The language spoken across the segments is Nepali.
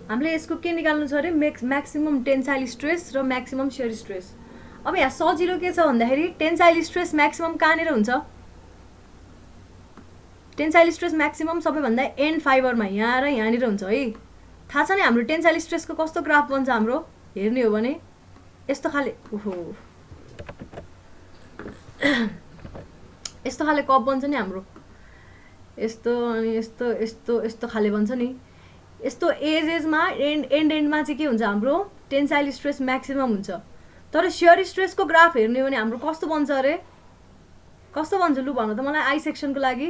हामीले यसको के निकाल्नु छ अरे म्याक्सिमम टेन्साइल स्ट्रेस र म्याक्सिमम शियर स्ट्रेस। अब यहाँ सजिलो के छ भन्दाखेरि टेन्साइल स्ट्रेस म्याक्सिमम कहाँनिर हुन्छ? टेन्साइल स्ट्रेस म्याक्सिमम सबैभन्दा एन्ड फाइबरमा यहाँ र यहाँनिर हुन्छ है। थाहा छ नि हाम्रो टेन्साइल स्ट्रेसको कस्तो ग्राफ बन्छ हाम्रो हेर्ने हो भने यस्तो खाले यस्तो खाले कप बन्छ नि हाम्रो, यस्तो अनि यस्तो यस्तो यस्तो खाले बन्छ नि। यस्तो एजमा एन्डमा चाहिँ के हुन्छ हाम्रो टेन्साइल स्ट्रेस म्याक्सिमम हुन्छ। तर शियर स्ट्रेसको ग्राफ हेर्ने हो भने हाम्रो कस्तो बन्छ अरे? कस्तो बन्छ लु भन्नु त मलाई आई सेक्सनको लागि।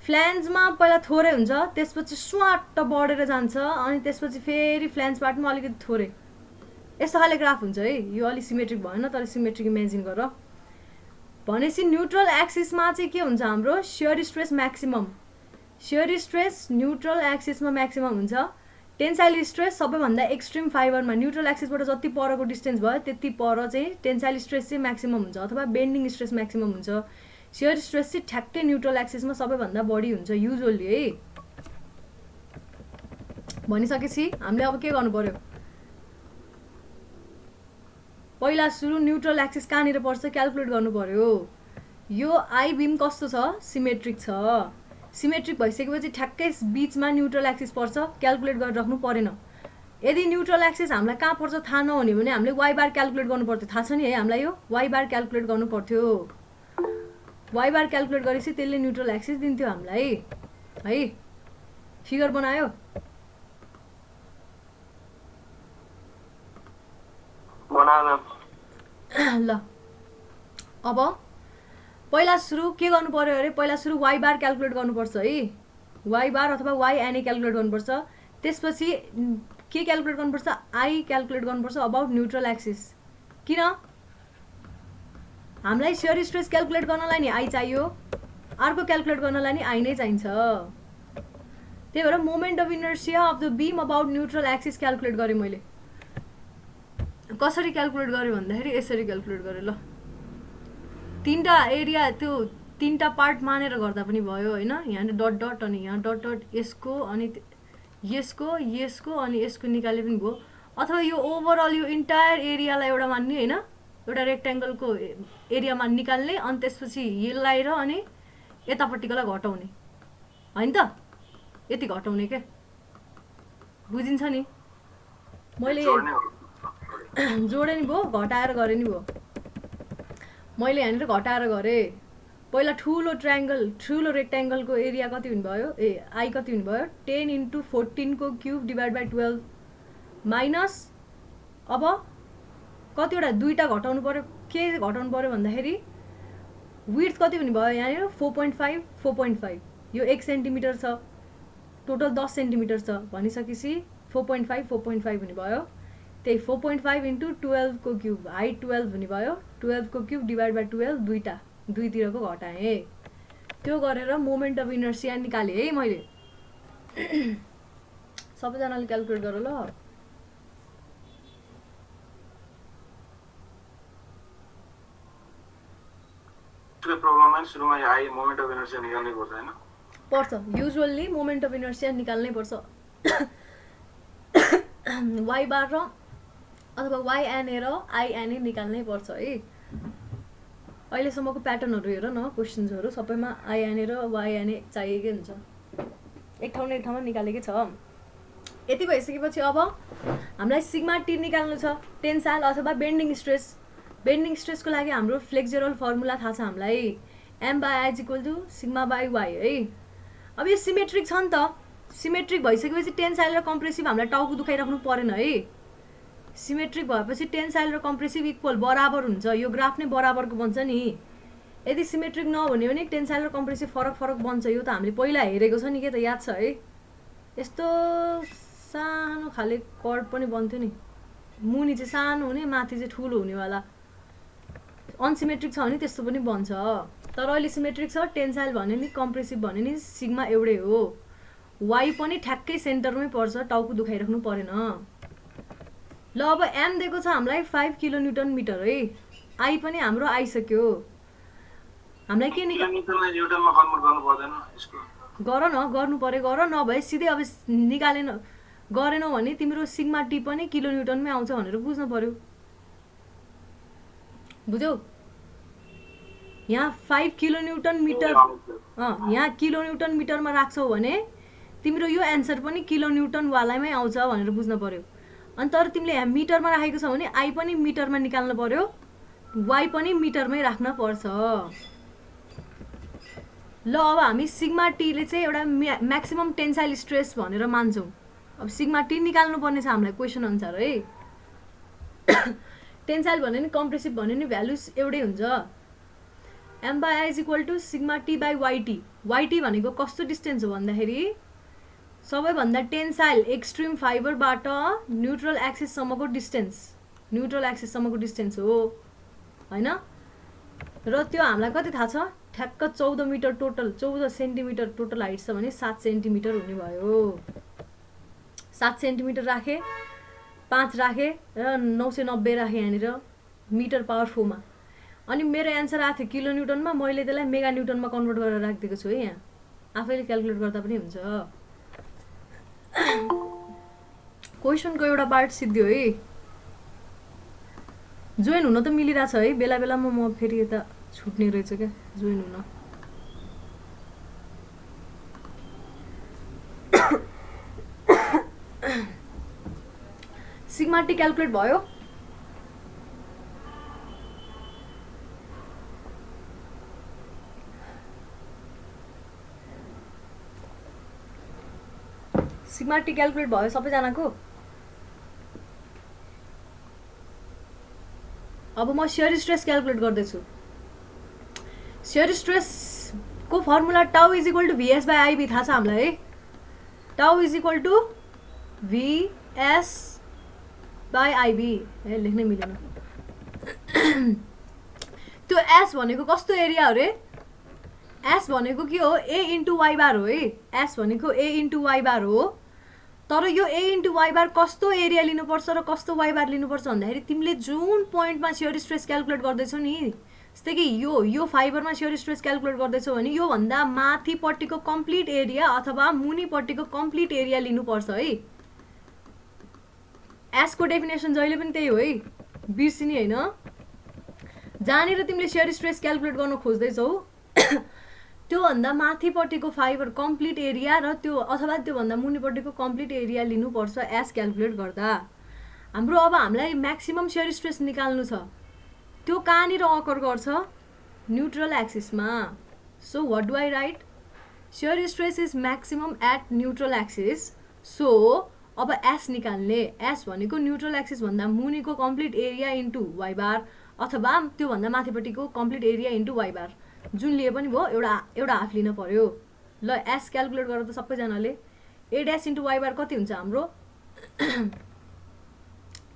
फ्ल्यान्जमा पहिला थोरै हुन्छ, त्यसपछि स्वाट बढेर जान्छ, अनि त्यसपछि फेरि फ्ल्यान्जबाट पनि अलिकति थोरै, यस्तो खाले ग्राफ हुन्छ है। यो अलिक सिमेट्रिक भएन तर सिमेट्रिक इमेजिन गर। भनेपछि न्युट्रल एक्सिसमा चाहिँ के हुन्छ हाम्रो shear stress maximum. Shear stress neutral एक्सिसमा म्याक्सिमम हुन्छ। टेन्साइल स्ट्रेस सबैभन्दा एक्सट्रिम फाइबरमा न्युट्रल एक्सिसबाट जति परको डिस्टेन्स भयो त्यति पर चाहिँ टेन्साइल स्ट्रेस चाहिँ म्याक्सिमम हुन्छ अथवा बेन्डिङ स्ट्रेस म्याक्सिमम हुन्छ। शियर स्ट्रेस चाहिँ ठ्याक्कै न्युट्रल एक्सिसमा सबैभन्दा बढी हुन्छ युजुअली है। भनिसकेपछि हामीले अब के गर्नु पर्यो? पहिला सुरु न्युट्रल एक्सिस कहाँनिर पर्छ क्याल्कुलेट गर्नु पर्यो। यो आई बिम कस्तो छ? सिमेट्रिक छ। सिमेट्रिक भइसकेपछि ठ्याक्कै बीचमा न्युट्रल एक्सिस पर्छ, क्याल्कुलेट गरेर राख्नु परेन। यदि न्युट्रल एक्सिस हामीलाई कहाँ पर्छ थाहा नहुने भने हामीले वाइ बार क्याल्कुलेट गर्नु पर्थ्यो। थाहा छ नि है हामीलाई यो वाइ बार क्याल्कुलेट गर्नु पर्थ्यो। वाइ बार क्याल्कुलेट गरेपछि त्यसले न्युट्रल एक्सिस दिन्थ्यो हामीलाई है। फिगर बनायो ल। अब पहिला सुरु के गर्नु पर्यो अरे? पहिला सुरु वाइ बार क्याल्कुलेट गर्नुपर्छ है। वाइ बार अथवा वाइ एनए क्याल्कुलेट गर्नुपर्छ। त्यसपछि के क्याल्कुलेट गर्नुपर्छ? आई क्याल्कुलेट गर्नुपर्छ अबाउट न्युट्रल एक्सिस। किन? हामीलाई शियर स्ट्रेस क्याल्कुलेट गर्नलाई नि आई चाहियो, अर्को क्याल्कुलेट गर्नलाई नि आई नै चाहिन्छ। त्यही भएर moment of inertia of the beam about neutral axis calculate गरेँ मैले। कसरी क्याल्कुलेट गरेँ भन्दाखेरि यसरी क्याल्कुलेट गरेँ ल। तीनटा एरिया त्यो तीनटा पार्ट मानेर गर्दा पनि भयो हैन। यहाँ डट डट अनि यहाँ डट डट यसको अनि यसको यसको अनि यसको निकाले पनि भयो। अथवा यो ओभरअल यो इन्टायर एरियालाई एउटा मान्ने हैन, एउटा रेक्ट्याङ्गलको एरियामा निकाल्ने अनि त्यसपछि यसलाई र अनि यतापट्टिकोलाई घटाउने हैन त? यति घटाउने के बुझिन्छ नि? मैले जोडे नि भयो, घटाएर गरे नि भयो। मैले यहाँनिर घटाएर गरेँ। पहिला ठुलो ट्रायङ्गल ठुलो रेक्ट्याङ्गलको एरिया कति हुने भयो? आई कति हुने भयो? 10 × 14 को क्युब डिभाइड बाई 12 माइनस अब कतिवटा दुईटा घटाउनु पर्यो। के घटाउनु पर्यो भन्दाखेरि विड्थ कति हुने भयो यहाँनिर? 4.5 4.5। यो 1 सेन्टिमिटर छ, टोटल 10 सेन्टिमिटर छ भनिसकेपछि 4.5 4.5 हुने भयो। त्यही 4.5 × 12 को क्युब हाइट 12 हुने भयो। 12 को क्युब डिभाइड बाई 12 दुईटा दुईतिरको घटाएँ। त्यो गरेर मोमेन्ट अफ इनर्सिया निकालेँ है मैले। सबैजनाले क्याल्कुलेट गर ल। प्रब्लममा सुरुमा आई मोमेन्ट अफ इनर्सिया निकाल्नै पर्छ हैन? पर्छ, युजुअली मोमेन्ट अफ इनर्सिया निकाल्नै पर्छ। वाइ बार र अथवा वाइ एनए र आई एनए निकाल्नै पर्छ है। अहिलेसम्मको प्याटर्नहरू हेर न, क्वेसन्सहरू सबैमा आई एनए र वाइ एनए चाहिएकै हुन्छ। एक ठाउँमा निकालेकै छ। यति भइसकेपछि अब हामीलाई सिग्मा टी निकाल्नु छ, टेन्साइल अथवा बेन्डिङ स्ट्रेस। बेन्डिङ स्ट्रेसको लागि हाम्रो फ्लेक्सुरल फर्मुला थाहा छ हामीलाई, m/i = सिग्मा बाई वाइ है। अब यो सिमेट्रिक छ नि त। सिमेट्रिक भइसकेपछि टेन्साइल र कम्प्रेसिभ हामीलाई टाउको दुखाइराख्नु परेन है। सिमेट्रिक भएपछि टेन्साइल र कम्प्रेसिभ इक्वल बराबर हुन्छ। यो ग्राफ नै बराबरको बन्छ नि। यदि सिमेट्रिक नहुने भने टेन्साइल र कम्प्रेसिभ फरक फरक बन्छ। यो त हामीले पहिला हेरेको छ नि के त याद छ है। यस्तो सानो खाले कर्ड पनि बन्थ्यो नि, मुनि चाहिँ सानो हुने माथि चाहिँ ठुलो हुनेवाला। अनसिमेट्रिक छ भने त्यस्तो पनि बन्छ। तर अहिले सिमेट्रिक छ। टेन्साइल भने नि कम्प्रेसिभ भने नि सिग्मा एउटै हो। वाइ पनि ठ्याक्कै सेन्टरमै पर्छ, टाउको दुखाइराख्नु परेन। ल अब एम दिएको छ हामीलाई 5 किलोन्युटन मिटर है। आई पनि हाम्रो आइसक्यो। हामीलाई के गर न, गर्नु पर्यो गर, नभए सिधै अब निकालेन गरेनौ भने तिम्रो सिग्मा टी पनि किलोन्युटनमै आउँछ भनेर बुझ्नु पर्यो। बुझ्यौ? यहाँ 5 किलोन्युटन मिटर यहाँ किलोन्युटन मिटरमा राख्छौ भने तिम्रो यो एन्सर पनि किलोन्युटन वालामै आउँछ भनेर बुझ्नु पर्यो। अनि तर तिमीले यहाँ मिटरमा राखेको छ भने आई पनि मिटरमा निकाल्नु पर्यो, वाई पनि मिटरमै राख्न पर्छ। ल अब हामी सिग्मा टीले चाहिँ एउटा म्याक्सिमम टेन्साइल स्ट्रेस भनेर मान्छौँ। अब सिग्मा टी निकाल्नु पर्ने छ हामीलाई क्वेसन अनुसार है। टेन्साइल भने नि कम्प्रेसिभ भने नि भ्यालुस एउटै हुन्छ। M by I is equal to sigma T by YT. YT भनेको कस्तो डिस्टेन्स हो भन्दाखेरि सबैभन्दा टेन्साइल एक्सट्रिम फाइबरबाट न्युट्रल एक्सिससम्मको डिस्टेन्स, न्युट्रल एक्सिससम्मको डिस्टेन्स हो हैन। र त्यो हामीलाई कति थाहा छ? ठ्याक्क 14 metre total, 14 centimetre total height छ भने 7 सेन्टिमिटर हुने भयो। 7 सेन्टिमिटर राखेँ, 5 राखेँ र 990 राखेँ यहाँनिर मिटर पावर 4 मा। अनि मेरो एन्सर आएको थियो किलोन्युटनमा, मैले त्यसलाई मेगा न्युटनमा कन्भर्ट गरेर राखिदिएको छु है। यहाँ आफैले क्याल्कुलेट गर्दा पनि हुन्छ। क्वेसनको एउटा पार्ट सिद्धियो है। जोइन हुन त मिलिरहेछ है, बेला बेलामा म फेरि यता छुट्ने रहेछ क्या जोइन हुन। सिग्मा टी क्याल्कुलेट भयो? सिग्मा टी क्याल्कुलेट भयो सबैजनाको? अब म शियर स्ट्रेस क्याल्कुलेट गर्दैछु। शियर स्ट्रेसको formula tau is equal to VS by IB थाहा छ हामीलाई है। Tau is equal to VS by IB. ए लेख्नै मिलेन। त्यो एस भनेको कस्तो एरिया हो रे? एस भनेको के हो? ए इन्टु वाइ बार हो है। एस भनेको ए इन्टु वाइ बार हो। तर यो ए इन्टु वाइ बार कस्तो एरिया लिनुपर्छ र कस्तो वाइ बार लिनुपर्छ भन्दाखेरि तिमीले जुन पोइन्टमा शियर स्ट्रेस क्याल्कुलेट गर्दैछौ नि, जस्तै कि यो फाइबरमा शियर स्ट्रेस क्याल्कुलेट गर्दैछौ भने योभन्दा माथिपट्टिको कम्प्लिट एरिया अथवा मुनिपट्टिको कम्प्लिट एरिया लिनुपर्छ है। एसको डेफिनेसन जहिले पनि त्यही हो है, बिर्सिनी होइन। जहाँनिर तिमीले शियर स्ट्रेस क्याल्कुलेट गर्न खोज्दैछौ त्योभन्दा माथिपट्टिको फाइबर कम्प्लिट एरिया र त्यो अथवा त्योभन्दा मुनिपट्टिको कम्प्लिट एरिया लिनुपर्छ एस क्याल्कुलेट गर्दा। हाम्रो अब हामीलाई म्याक्सिमम शियर स्ट्रेस निकाल्नु छ, त्यो कहाँनिर अकर गर्छ? न्युट्रल एक्सिसमा। So what do I write? Shear stress is maximum at neutral axis. So अब एस निकाल्ने, एस भनेको न्युट्रल एक्सिस भन्दा मुनिको complete area into Y bar अथवा त्योभन्दा माथिपट्टिको complete area into Y bar, जुन लिए पनि भयो एउटा हाफ लिन पर्यो। ल एस क्याल्कुलेट गरेर त सबैजनाले ए ड्यास इन्टु वाइ बार कति हुन्छ हाम्रो?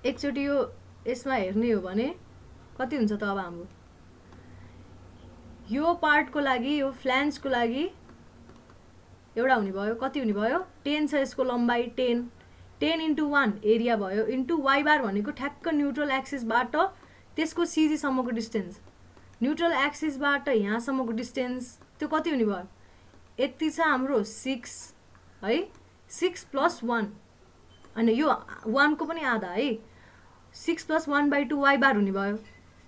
एकचोटि यो यसमा हेर्ने हो भने कति हुन्छ त अब हाम्रो? यो पार्टको लागि, यो फ्ल्यान्जको लागि एउटा हुने भयो, कति हुने भयो? 10 छ यसको लम्बाइ, 10 इन्टु 1 एरिया भयो इन्टु वाइ बार भनेको ठ्याक्क न्युट्रल एक्सिसबाट त्यसको सिजीसम्मको डिस्टेन्स, न्युट्रल एक्सिसबाट यहाँसम्मको डिस्टेन्स, त्यो कति हुने भयो? यति छ हाम्रो 6 है। 6 प्लस 1 अनि यो 1 को पनि आधा है। 6 प्लस 1/2 वाइ बार हुने भयो।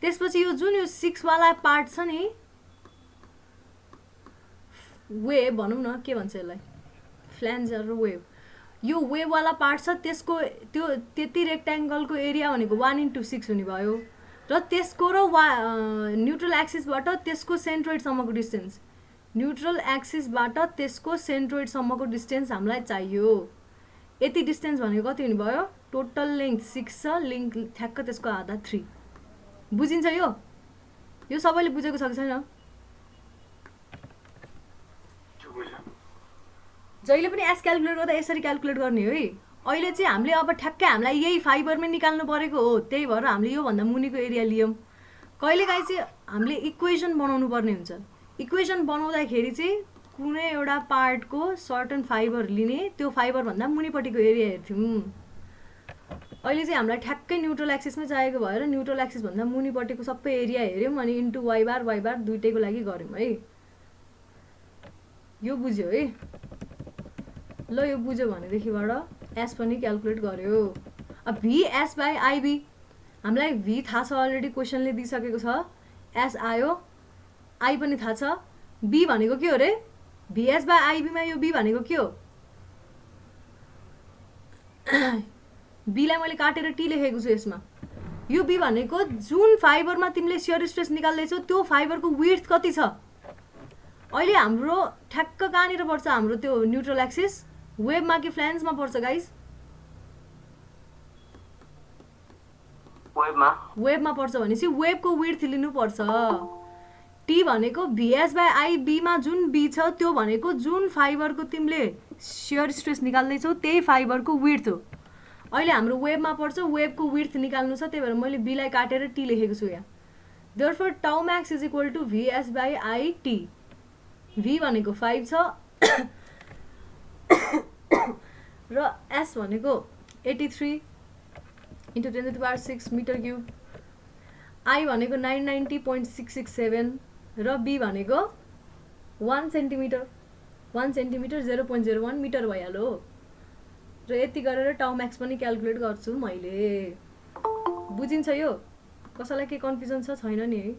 त्यसपछि यो जुन यो 6 वाला पार्ट छ नि, वेभ भनौँ न, के भन्छ यसलाई, फ्ल्यान्ज र वेभ, यो वेभवाला पार्ट छ त्यसको त्यो त्यति रेक्ट्याङ्गलको एरिया भनेको 1/6 हुने भयो। र त्यसको र न्युट्रल एक्सिसबाट त्यसको सेन्ट्रोइडसम्मको डिस्टेन्स, न्युट्रल एक्सिसबाट त्यसको सेन्ट्रोइडसम्मको डिस्टेन्स हामीलाई चाहियो। यति डिस्टेन्स भनेको कति हुने भयो? टोटल लेन्थ 6 छ, लेन्थ ठ्याक्क त्यसको आधा 3। बुझिन्छ यो? यो सबैले बुझेको छ कि छैन? जहिले पनि एस क्याल्कुलेट गर्दा यसरी क्याल्कुलेट गर्ने हो है। अहिले चाहिँ हामीले अब ठ्याक्कै हामीलाई यही फाइबरमै निकाल्नु परेको हो, त्यही भएर हामीले योभन्दा मुनिको एरिया लियौँ। कहिलेकाहीँ चाहिँ हामीले इक्वेसन बनाउनु पर्ने हुन्छ। इक्वेसन बनाउँदाखेरि चाहिँ कुनै एउटा पार्टको सर्टन फाइबर लिने, त्यो फाइबरभन्दा मुनिपट्टिको एरिया हेर्थ्यौँ। अहिले चाहिँ हामीलाई ठ्याक्कै न्युट्रल एक्सिसमै चाहिएको भएर न्युट्रल एक्सिसभन्दा मुनिपट्टिको सबै एरिया हेऱ्यौँ अनि इन्टु वाइ बार दुइटैको लागि गऱ्यौँ है। यो बुझ्यो है? ल यो बुझ्यो भनेदेखिबाट एस पनि क्याल्कुलेट गर्यो। अब VS बाई आइबी हामीलाई V थाहा छ अलरेडी क्वेसनले दिइसकेको छ, एस आयो, आई पनि थाहा छ, बी भनेको के हो रे VS बाई आइबीमा यो बी भनेको के हो बीलाई मैले काटेर टी लेखेको छु यसमा। यो बी भनेको जुन फाइबरमा तिमीले शियर स्ट्रेस निकाल्दैछौ त्यो फाइबरको विड्थ कति छ। अहिले हाम्रो ठ्याक्क कहाँनिर पर्छ हाम्रो त्यो न्युट्रल एक्सिस, वेबमा कि फ्ल्यान्समा पर्छ गाइस? वेबमा पर्छ भनेपछि वेबको विड्थ लिनुपर्छ। टी भनेको VS बाई आइबीमा जुन बी छ त्यो भनेको जुन फाइबरको तिमीले शियर स्ट्रेस निकाल्दैछौ त्यही फाइबरको विड्थ हो। अहिले हाम्रो वेबमा पर्छ, वेबको विड्थ निकाल्नु छ, त्यही भएर मैले बीलाई काटेर टी लेखेको छु यहाँ। Therefore tau max is equal to VS by I t. V भनेको 5 छ र S भनेको 83 इन्टु 10⁶ मिटर क्युब, I भनेको 990.667 र B भनेको 1 सेन्टिमिटर 0.01 मिटर भइहाल्यो हो। र यति गरेर टाउ म्याक्स पनि क्याल्कुलेट गर्छु मैले। बुझिन्छ यो? कसैलाई के कन्फ्युजन छ छैन नि है?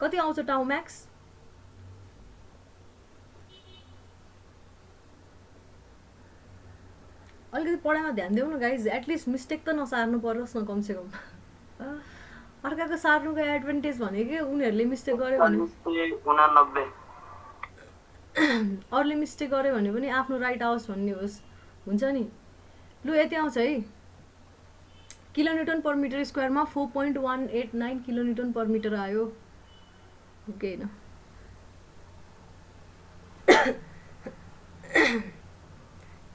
कति आउँछ टाउ म्याक्स? अलिकति पढाइमा ध्यान देऊ न गाइज, एटलिस्ट मिस्टेक त नसार्नु परोस् न कमसेकम। अर्काको सार्नुको एडभान्टेज भनेको उनीहरूले मिस्टेक गर्यो भने अरूले मिस्टेक गर्यो भने पनि आफ्नो राइट आओस् भन्ने होस्, हुन्छ नि। लु यति आउँछ है, किलोन्युटन पर मिटर स्क्वायरमा 4.189 किलोन्युटन पर मिटर आयो। ओके होइन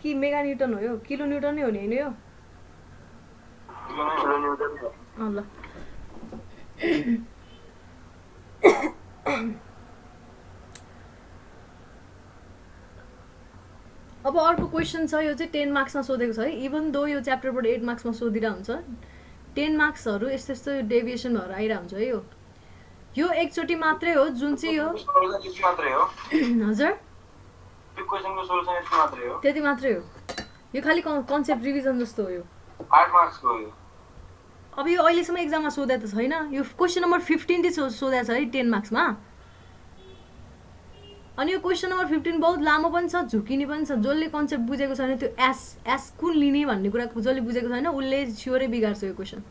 कि मेगा न्युटन हो यो? किलो न्युटन नै हो नि होइन यो? ल अब अर्को क्वेसन छ, यो चाहिँ 10 मार्क्समा सोधेको छ है। इभन दो यो च्याप्टरबाट 8 मार्क्समा सोधिरहेको हुन्छ, 10 मार्क्सहरू यस्तो यस्तो डेभिएसन भएर आइरहेको हुन्छ है। यो एकचोटि मात्रै हो जुन चाहिँ यो हजुर त्यति मात्रै हो, यो खालि कन्सेप्ट रिभिजन जस्तो हो यो। 8 मार्क्सको हो यो। अब यो अहिलेसम्म एक्जाममा सोधेको त छैन, यो क्वेसन नम्बर 15 चाहिँ सोधेको छ है 10 मार्क्समा। अनि यो क्वेसन नम्बर 15 बहुत लामो पनि छ, झुकिने पनि छ। जसले कन्सेप्ट बुझेको छैन त्यो एस कुन लिने भन्ने कुरा जसले बुझेको छैन उसले स्योरै बिगार्छ यो क्वेसन।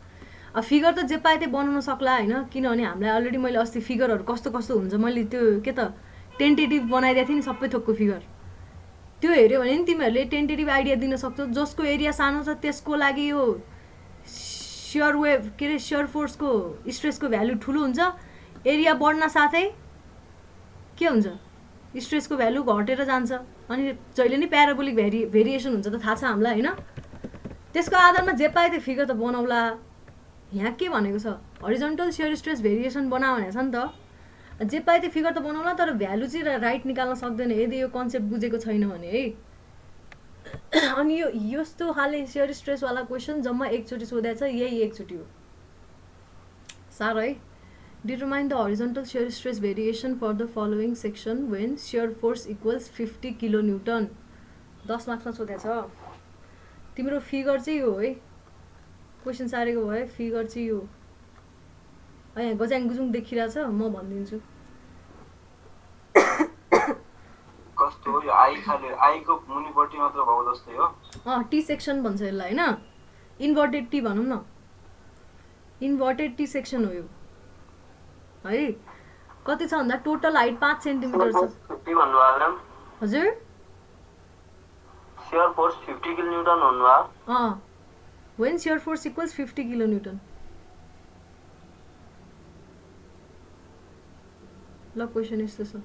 अब फिगर त जे पाए त्यही बनाउन सक्ला होइन, किनभने हामीलाई अलरेडी मैले अस्ति फिगरहरू कस्तो कस्तो हुन्छ मैले त्यो के त टेन्टेटिभ बनाइदिएको थिएँ नि सबै थोकको फिगर, त्यो हेऱ्यो भने नि तिमीहरूले टेन्टेटिभ आइडिया दिन सक्छौ। जसको एरिया सानो छ त्यसको लागि यो शियर वेभ के अरे शियर फोर्सको स्ट्रेसको भ्यालु ठुलो हुन्छ, एरिया बढ्न साथै के हुन्छ स्ट्रेसको भ्यालु घटेर जान्छ। अनि जहिले नि प्याराबोलिक भेरिएसन हुन्छ त थाहा छ हामीलाई होइन। त्यसको आधारमा जे पाए त्यो फिगर त बनाउला। यहाँ के भनेको छ हरिजन्टल शियर स्ट्रेस भेरिएसन बना भनेको छ नि त, जे पाए त्यो फिगर त बनाउला तर भ्यालु चाहिँ राइट निकाल्न सक्दैन यदि यो कन्सेप्ट बुझेको छैन भने है। अनि यो यस्तो खाले शियर स्ट्रेसवाला क्वेसन जम्मा एकचोटि सोधेको छ, यही एकचोटि हो। साह्रो है। Determine the horizontal shear stress variation for the following section when shear force equals 50 kilo newton. 10 मार्क्समा सोधेको छ। तिम्रो फिगर चाहिँ हो है, क्वेसन सारेको भयो, फिगर चाहिँ यो यहाँ गजाङ गुजुङ देखिरहेछ, म भनिदिन्छु कस्तो हो यो। आई खाले आईको मुनिपट्टि मात्र भयो जस्तै हो। टी सेक्सन भन्छ यसलाई होइन, इन्भर्टेड टी भनौँ न, इन्भर्टेड टी सेक्सन हो यो है। कति छ भन्दा टोटल हाइट 5 सेन्टिमिटर छ। 50 भन्नुभयो हजुर, शियर फोर्स 50 किलो न्युटन भन्नुभयो। when shear force equals 50 kilonewton। ल क्वेसन यस्तो छ।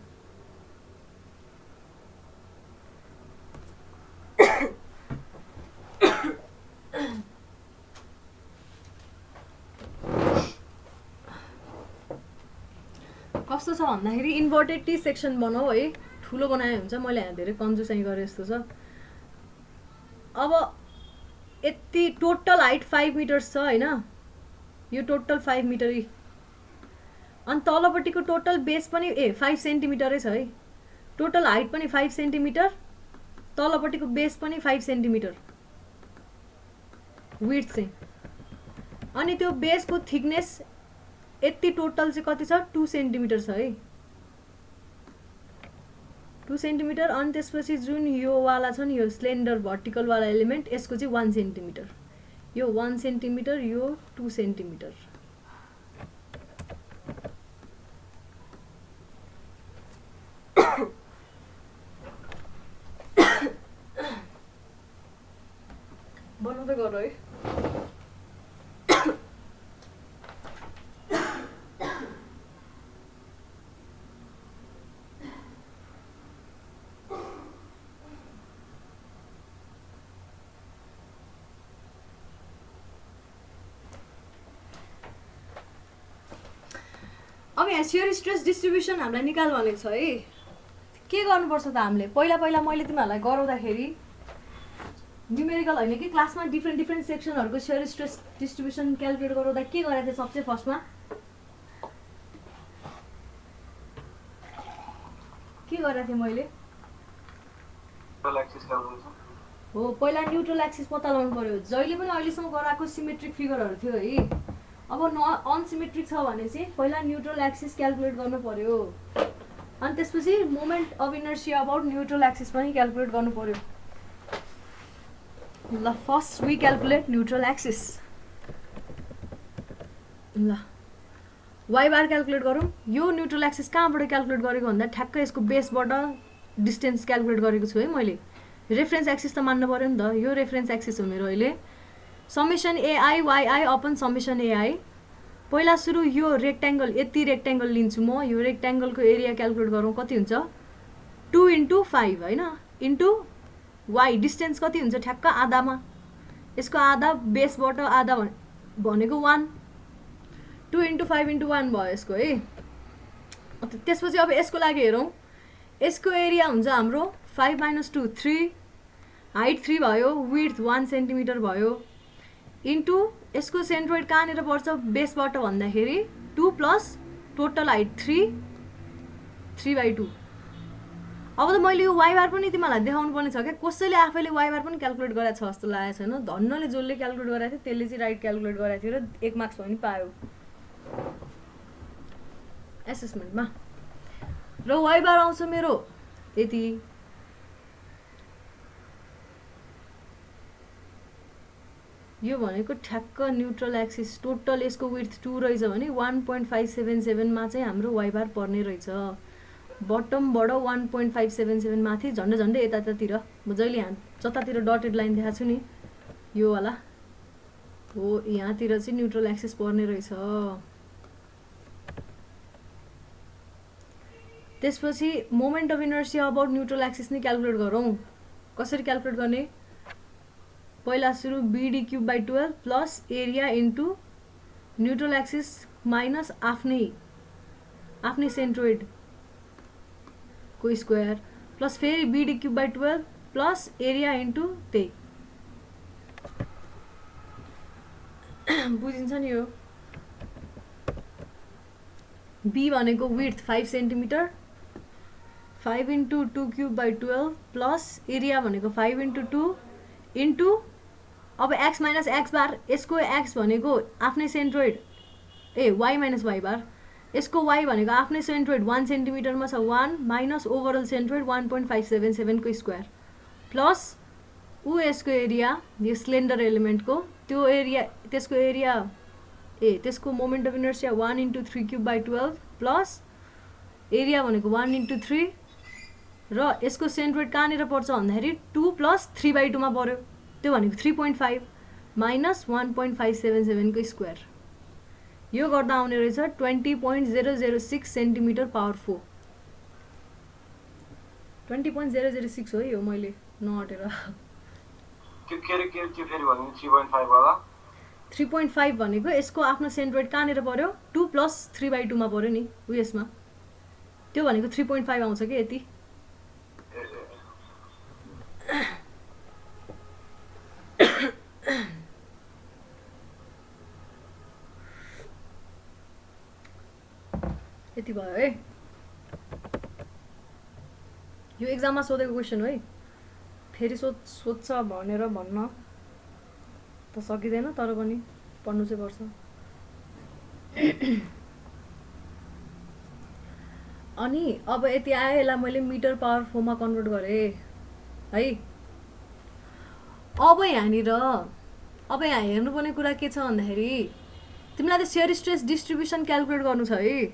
कस्तो छ भन्दाखेरि इन्भर्टेड टी सेक्सन बनाऊ है, ठुलो बनाए हुन्छ। मैले यहाँ धेरै कन्जुसाइ गरेँ जस्तो छ। अब यति टोटल हाइट 5 मिटर्स छ होइन, यो टोटल 5 मिटर अनि तलपट्टिको टोटल बेस पनि 5 सेन्टिमिटरै छ है, टोटल हाइट पनि 5 सेन्टिमिटर, तलपट्टिको बेस पनि 5 सेन्टिमिटर विड्थ चाहिँ। अनि त्यो बेसको थिकनेस यति टोटल चाहिँ कति छ 2 सेन्टिमिटर छ है, 2 सेन्टिमिटर। अनि त्यसपछि जुन यो वाला छ नि यो स्लेन्डर भर्टिकल वाला एलिमेन्ट यसको चाहिँ 1 सेन्टिमिटर, यो 1 सेन्टिमिटर, यो 2 सेन्टिमिटर। बनाउँदै गर है। अब यहाँ शियर स्ट्रेस डिस्ट्रिब्युसन हामीलाई निकाल भनेको छ है। के गर्नुपर्छ त हामीले पहिला पहिला मैले तिमीहरूलाई गराउँदाखेरि न्युमेरिकल होइन कि क्लासमा डिफ्रेन्ट सेक्सनहरूको शियर स्ट्रेस डिस्ट्रिब्युसन क्यालकुलेट गराउँदा के गरेको थिएँ सबसे फर्स्टमा के गरेको थिएँ मैले हो पहिला न्युट्रल एक्सिस पत्ता लगाउनु पर्यो। जहिले पनि अहिलेसम्म गराएको सिमेट्रिक फिगरहरू थियो है, अब अनसिमेट्रिक छ भने चाहिँ पहिला न्युट्रल एक्सिस क्यालकुलेट गर्नु पर्यो, अनि त्यसपछि moment of inertia about neutral axis पनि क्यालकुलेट गर्नु पर्यो। ल first we calculate neutral axis. ल वाइ बार क्यालकुलेट गरौँ। यो न्युट्रल एक्सिस कहाँबाट क्यालकुलेट गरेको भन्दा ठ्याक्कै यसको बेसबाट डिस्टेन्स क्यालकुलेट गरेको छु है मैले। रेफरेन्स एक्सिस त मान्नु पर्यो नि त, यो रेफरेन्स एक्सिस हो मेरो अहिले। Summation AI YI upon summation AI. पहिला सुरु यो रेक्ट्याङ्गल यति रेक्ट्याङ्गल लिन्छु म, यो रेक्ट्याङ्गलको एरिया क्यालकुलेट गरौँ कति हुन्छ 2 × 5 होइन इन्टु वाइ डिस्टेन्स कति हुन्छ ठ्याक्क आधामा, यसको आधा बेसबाट आधा भनेको 1, 2 × 5 × 1 भयो यसको है। त्यसपछि अब यसको लागि हेरौँ, यसको एरिया हुन्छ हाम्रो 5 - 2 3, हाइट 3 भयो, विड्थ 1 सेन्टिमिटर भयो, इन्टु यसको सेन्ट्रोइड कहाँनिर पर्छ बेसबाट भन्दाखेरि 2 प्लस टोटल हाइट 3/2। अब त मैले यो वाइ बार पनि तिमीहरूलाई देखाउनु पर्ने छ क्या, कसैले आफैले वाइ बार पनि क्यालकुलेट गरेको छ जस्तो लागेको छैन। धन्नले जसले क्यालकुलेट गरेको थियो त्यसले चाहिँ राइट क्यालकुलेट गरेको थियो र 1 मार्क्स पनि पायो एसेसमेन्टमा। र वाइ बार आउँछ मेरो यति। यो भनेको ठ्याक्क न्युट्रल एक्सिस टोटल यसको विड्थ 2 रहेछ भने 1.577 मा चाहिँ हाम्रो वाइ बार पर्ने रहेछ। बटमबाट 1.577 माथि झन्डै झन्डै यतातिर म जहिले यहाँ जतातिर डटेड लाइन देखाएको छु नि यो वाला हो, यहाँतिर चाहिँ न्युट्रल एक्सिस पर्ने रहेछ। त्यसपछि moment of inertia about neutral axis नै क्यालकुलेट गरौँ। कसरी क्यालकुलेट गर्ने, पहिला सुरु BD³/12 plus area into neutral axis minus आफ्नै सेन्ट्रोइड को स्क्वायर प्लस फेरि BD³/12 प्लस एरिया इन्टु त्यही बुझिन्छ नि। यो बी भनेको विड्थ 5 सेन्टिमिटर, 5 × 2³/12 प्लस एरिया भनेको 5 × 2 इन्टु अब x - x बार, यसको x भनेको आफ्नै सेन्ट्रोइड y - y बार, यसको y भनेको आफ्नै सेन्ट्रोइड 1 सेन्टिमिटरमा छ 1 माइनस ओभरअल सेन्ट्रोइड 1.577 को स्क्वायर प्लस यसको एरिया यो स्लेन्डर एलिमेन्टको त्यो एरिया त्यसको एरिया त्यसको moment of inertia 1 × 3³/12 plus area भनेको 1 × 3 र यसको सेन्ट्रोइड कहाँनिर पर्छ भन्दाखेरि 2 प्लस 3/2 मा पर्यो, त्यो भनेको 3.5 माइनस 1.577 को स्क्वायर। यो गर्दा आउने रहेछ 20.006 सेन्टिमिटर पावर 4। 20.006 हो यो मैले नअटेर त्यो फेरि भन्नु 3.5 वाला 3.5 भनेको यसको आफ्नो सेन्ट्रोइड कहाँनिर पर्यो 2 प्लस 3/2 मा पर्यो नि उयसमा, त्यो भनेको 3.5 आउँछ के यति। यति भयो है। यो एक्जाममा सोधेको क्वेसन हो है, फेरि सोध्छ भनेर भन्न त सकिँदैन, तर पनि पढ्नु चाहिँ पर्छ। अनि अब यति आयो, यसलाई मैले मिटर पावर 4 मा कन्भर्ट गरेँ है। अब यहाँ हेर्नुपर्ने कुरा के छ भन्दाखेरि तिमीलाई त सेयर स्ट्रेस डिस्ट्रिब्युसन क्यालकुलेट गर्नु छ है।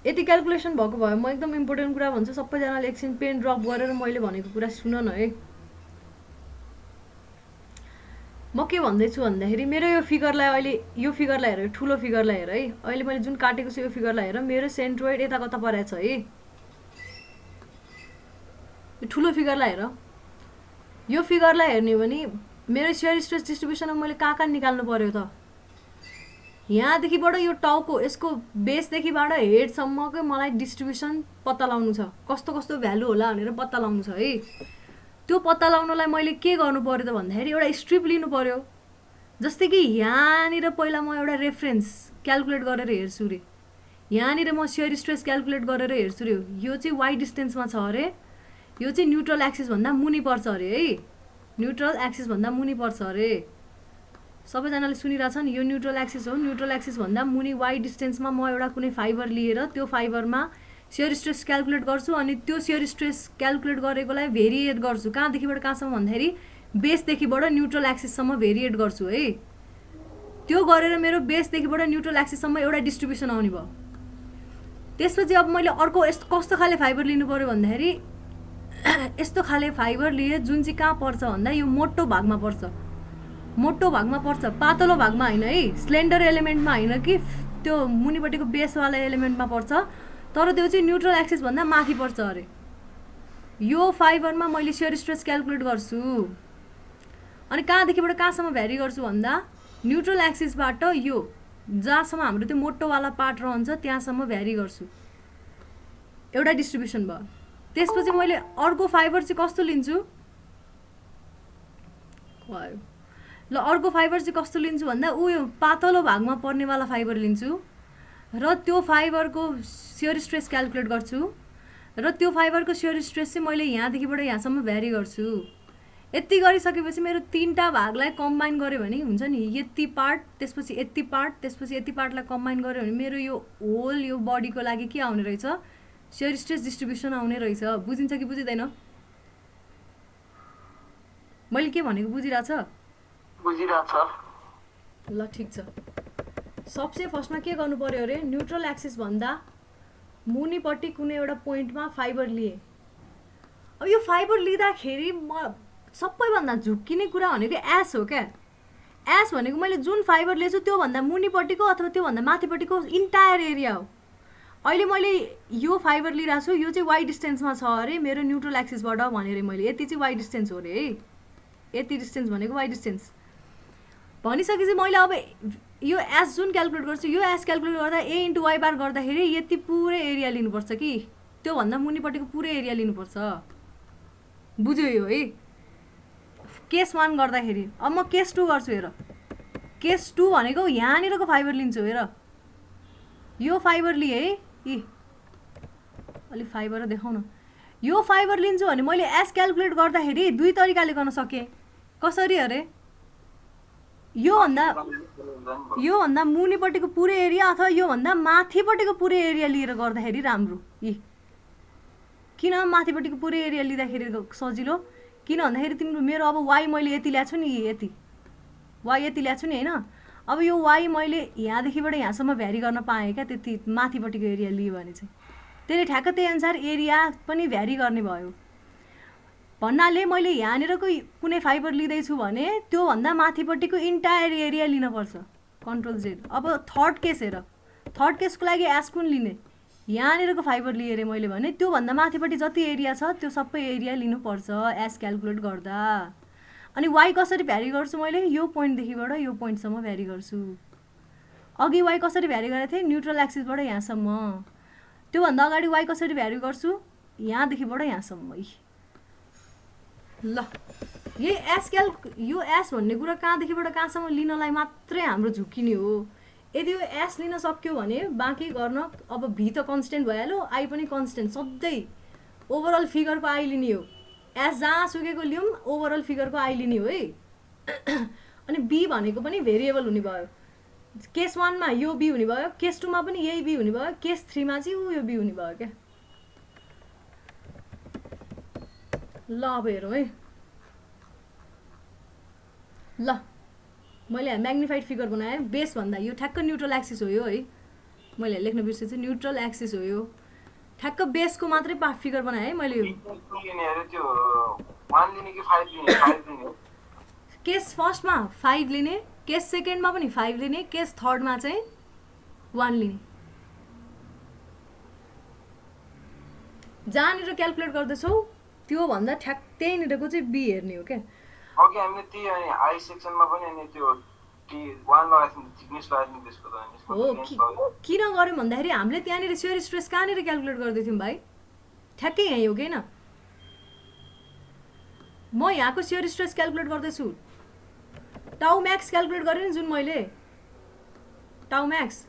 यति क्यालकुलेसन भएको भए म एकदम इम्पोर्टेन्ट कुरा भन्छु, सबैजनाले एकछिन पेन ड्रप गरेर मैले भनेको कुरा सुन न है। म के भन्दैछु भन्दाखेरि मेरो यो फिगरलाई अहिले यो फिगरलाई हेर, ठुलो फिगरलाई हेर है। अहिले मैले जुन काटेको छु यो फिगरलाई हेर, मेरो सेन्ट्रोइड यता कता परेछ है। यो ठुलो फिगरलाई हेर, यो फिगरलाई हेर्ने भने मेरो सेयर स्ट्रेस डिस्ट्रिब्युसनमा मैले कहाँ निकाल्नु पर्यो त? यहाँदेखिबाट यो टाउको यसको बेसदेखिबाट हेडसम्मकै मलाई डिस्ट्रिब्युसन पत्ता लगाउनु छ, कस्तो कस्तो भ्यालु होला भनेर पत्ता लगाउनु छ है। त्यो पत्ता लगाउनलाई मैले के गर्नु पर्यो त भन्दाखेरि एउटा स्ट्रिप लिनु पर्यो। जस्तै कि यहाँनिर पहिला म एउटा रेफरेन्स क्यालकुलेट गरेर हेर्छु रे, यहाँनिर म सेयर स्ट्रेस क्यालकुलेट गरेर हेर्छु रे, यो चाहिँ वाइ डिस्टेन्समा छ अरे, यो चाहिँ न्युट्रल एक्सिस भन्दा मुनि पर्छ अरे है, न्युट्रल एक्सिस भन्दा मुनि पर्छ अरे। सबैजनाले सुनिरहेछ नि, यो न्युट्रल एक्सिस हो, न्युट्रल एक्सिस भन्दा मुनि वाइ डिस्टेन्समा म एउटा कुनै फाइबर लिएर त्यो फाइबरमा सेयर स्ट्रेस क्यालकुलेट गर्छु, अनि त्यो सेयर स्ट्रेस क्यालकुलेट गरेकोलाई भेरिएट गर्छु। कहाँदेखिबाट कहाँसम्म भन्दाखेरि बेसदेखिबाट न्युट्रल एक्सिससम्म भेरिएट गर्छु है। त्यो गरेर मेरो बेसदेखिबाट न्युट्रल एक्सिससम्म एउटा डिस्ट्रिब्युसन आउने भयो। त्यसपछि अब मैले अर्को यस्तो कस्तो खाले फाइबर लिनु पर्यो भन्दाखेरि यस्तो खाले फाइबर लिए जुन चाहिँ कहाँ पर्छ भन्दा यो मोटो भागमा पर्छ, मोटो भागमा पर्छ, पातलो भागमा होइन है, स्लेन्डर एलिमेन्टमा होइन कि त्यो मुनिपट्टिको बेसवाला एलिमेन्टमा पर्छ, तर त्यो चाहिँ न्युट्रल एक्सिस भन्दा माथि पर्छ अरे। यो फाइबरमा मैले सेयर स्ट्रेस क्यालकुलेट गर्छु, अनि कहाँदेखिबाट कहाँसम्म भ्यारी गर्छु भन्दा न्युट्रल एक्सिसबाट यो जहाँसम्म हाम्रो त्यो मोटोवाला पार्ट रहन्छ त्यहाँसम्म भ्यारी गर्छु, एउटा डिस्ट्रिब्युसन भयो। त्यसपछि मैले अर्को फाइबर चाहिँ कस्तो लिन्छु ल, अर्को फाइबर चाहिँ कस्तो लिन्छु भन्दा यो पातलो भागमा पर्नेवाला फाइबर लिन्छु र त्यो फाइबरको सेयर स्ट्रेस क्यालकुलेट गर्छु, र त्यो फाइबरको सेयर स्ट्रेस चाहिँ मैले यहाँदेखिबाट यहाँसम्म भ्यारी गर्छु। यति गरिसकेपछि मेरो तीनटा भागलाई कम्बाइन गर्यो भने हुन्छ नि, यति पार्ट त्यसपछि यति पार्ट त्यसपछि यति पार्टलाई कम्बाइन गर्यो भने मेरो यो होल यो बडीको लागि के आउने रहेछ, सेयर स्ट्रेस डिस्ट्रिब्युसन आउने रहेछ। बुझिन्छ कि बुझिँदैन? मैले के भनेको बुझिरहेछ? बुझिरहेछ। ल ठिक छ। सबसे फर्स्टमा के गर्नु पर्यो अरे, न्युट्रल एक्सिस भन्दा मुनिपट्टि कुनै एउटा पोइन्टमा फाइबर लिए। अब यो फाइबर लिँदाखेरि म सबैभन्दा झुक्किने कुरा भनेको एस हो क्या। एस भनेको मैले जुन फाइबर लिएछु त्योभन्दा मुनिपट्टिको अथवा त्योभन्दा माथिपट्टिको इन्टायर एरिया हो। अहिले मैले यो फाइबर लिइरहेको छु, यो चाहिँ वाइ डिस्टेन्समा छ अरे मेरो न्युट्रल एक्सिसबाट भनेर मैले यति चाहिँ वाइ डिस्टेन्स हो अरे है, यति डिस्टेन्स भनेको वाइ डिस्टेन्स भनिसकेपछि मैले अब यो एस जुन क्यालकुलेट गर्छु, यो एस क्यालकुलेट गर्दा ए इन्टु वाइ बार गर्दाखेरि यति पुरै एरिया लिनुपर्छ कि त्योभन्दा मुनिपट्टिको पुरै एरिया लिनुपर्छ। बुझ्यो यो है? केस 1 गर्दाखेरि। अब म केस 2 गर्छु हेर। केस 2 भनेको यहाँनिरको फाइबर लिन्छु हेर, यो फाइबर लिएँ है, अलिक फाइबर देखाउन, यो फाइबर लिन्छु भने मैले एस क्यालकुलेट गर्दाखेरि दुई तरिकाले गर्न सकेँ। कसरी अरे, योभन्दा मुनिपट्टिको पुरै एरिया अथवा योभन्दा माथिपट्टिको पुरै एरिया लिएर गर्दाखेरि राम्रो। किन माथिपट्टिको पुरै एरिया लिँदाखेरि सजिलो? किन भन्दाखेरि तिम्रो मेरो अब वाइ मैले यति ल्याएको छु नि, यति वाइ यति ल्याएको छु नि होइन, अब यो वाइ मैले यहाँदेखिबाट यहाँसम्म भ्यारी गर्न पाएँ क्या, त्यति माथिपट्टिको एरिया लियो भने चाहिँ त्यसले ठ्याक्क त्यही अनुसार एरिया पनि भ्यारी गर्ने भयो। भन्नाले मैले यहाँनिरको कुनै फाइबर लिँदैछु भने त्योभन्दा माथिपट्टिको इन्टायर एरिया लिनुपर्छ, कन्ट्रोल जेड। अब थर्ड केस हेर, थर्ड केसको लागि एस कुन लिने, यहाँनिरको फाइबर लिएँ अरे मैले भने त्योभन्दा माथिपट्टि जति एरिया छ त्यो सबै एरिया लिनुपर्छ एस क्यालकुलेट गर्दा। अनि वाइ कसरी भ्यारी गर्छु मैले, यो पोइन्टदेखिबाट यो पोइन्टसम्म भ्यारी गर्छु। अघि वाइ कसरी भ्यारी गरेको थिएँ, न्युट्रल एक्सिसबाट यहाँसम्म। त्योभन्दा अगाडि वाइ कसरी भ्यारी गर्छु, यहाँदेखिबाट यहाँसम्म। ल यो एस भन्ने कुरा कहाँदेखिबाट कहाँसम्म लिनलाई मात्रै हाम्रो झुक्किने हो। यदि यो एस लिन सक्यो भने बाँकी गर्न अब भी त कन्स्टेन्ट भइहाल्यो, आई पनि कन्स्टेन्ट, सधैँ ओभरअल फिगरको आई लिने हो। एस जहाँ सुकेको लिउँ ओभरअल फिगरको आई लिने हो है। अनि बी भनेको पनि भेरिएबल हुने भयो। केस 1 मा यो बी हुने भयो, केस 2 मा पनि यही बी हुने भयो, केस 3 मा चाहिँ यो बी हुने भयो क्या। ल अब हेरौँ है। ल मैले म्याग्निफाइड फिगर बनाएँ। बेस भन्दा यो ठ्याक्क न्युट्रल एक्सिस हो यो है, मैले लेख्न बिर्सेछु, न्युट्रल एक्सिस हो यो। ठ्याक्क बेसको मात्रै पार्ट फिगर बनाएँ है मैले। केस फर्स्टमा 5 लिने, केस सेकेन्डमा पनि 5 लिने, केस थर्डमा चाहिँ 1 लिने। जहाँनिर क्यालकुलेट गर्दैछौ त्यो भन्दा ठ्याक्कैनिरको चाहिँ बी हेर्ने हो क्या। अघि हामीले त्यही आई सेक्सनमा पनि अनि त्यो T1 लगाएको थिक्नेस लगाएको त्यसको त हो। किन गर्यौँ भन्दाखेरि हामीले त्यहाँनिर सियर स्ट्रेस कहाँनिर क्यालकुलेट गर्दै थियौँ भाइ? ठ्याक्कै यहीँ हो कि होइन? म यहाँको सियर स्ट्रेस क्यालकुलेट गर्दैछु, टाउ म्याक्स क्यालकुलेट गरेँ नि जुन मैले, टाउ म्याक्स,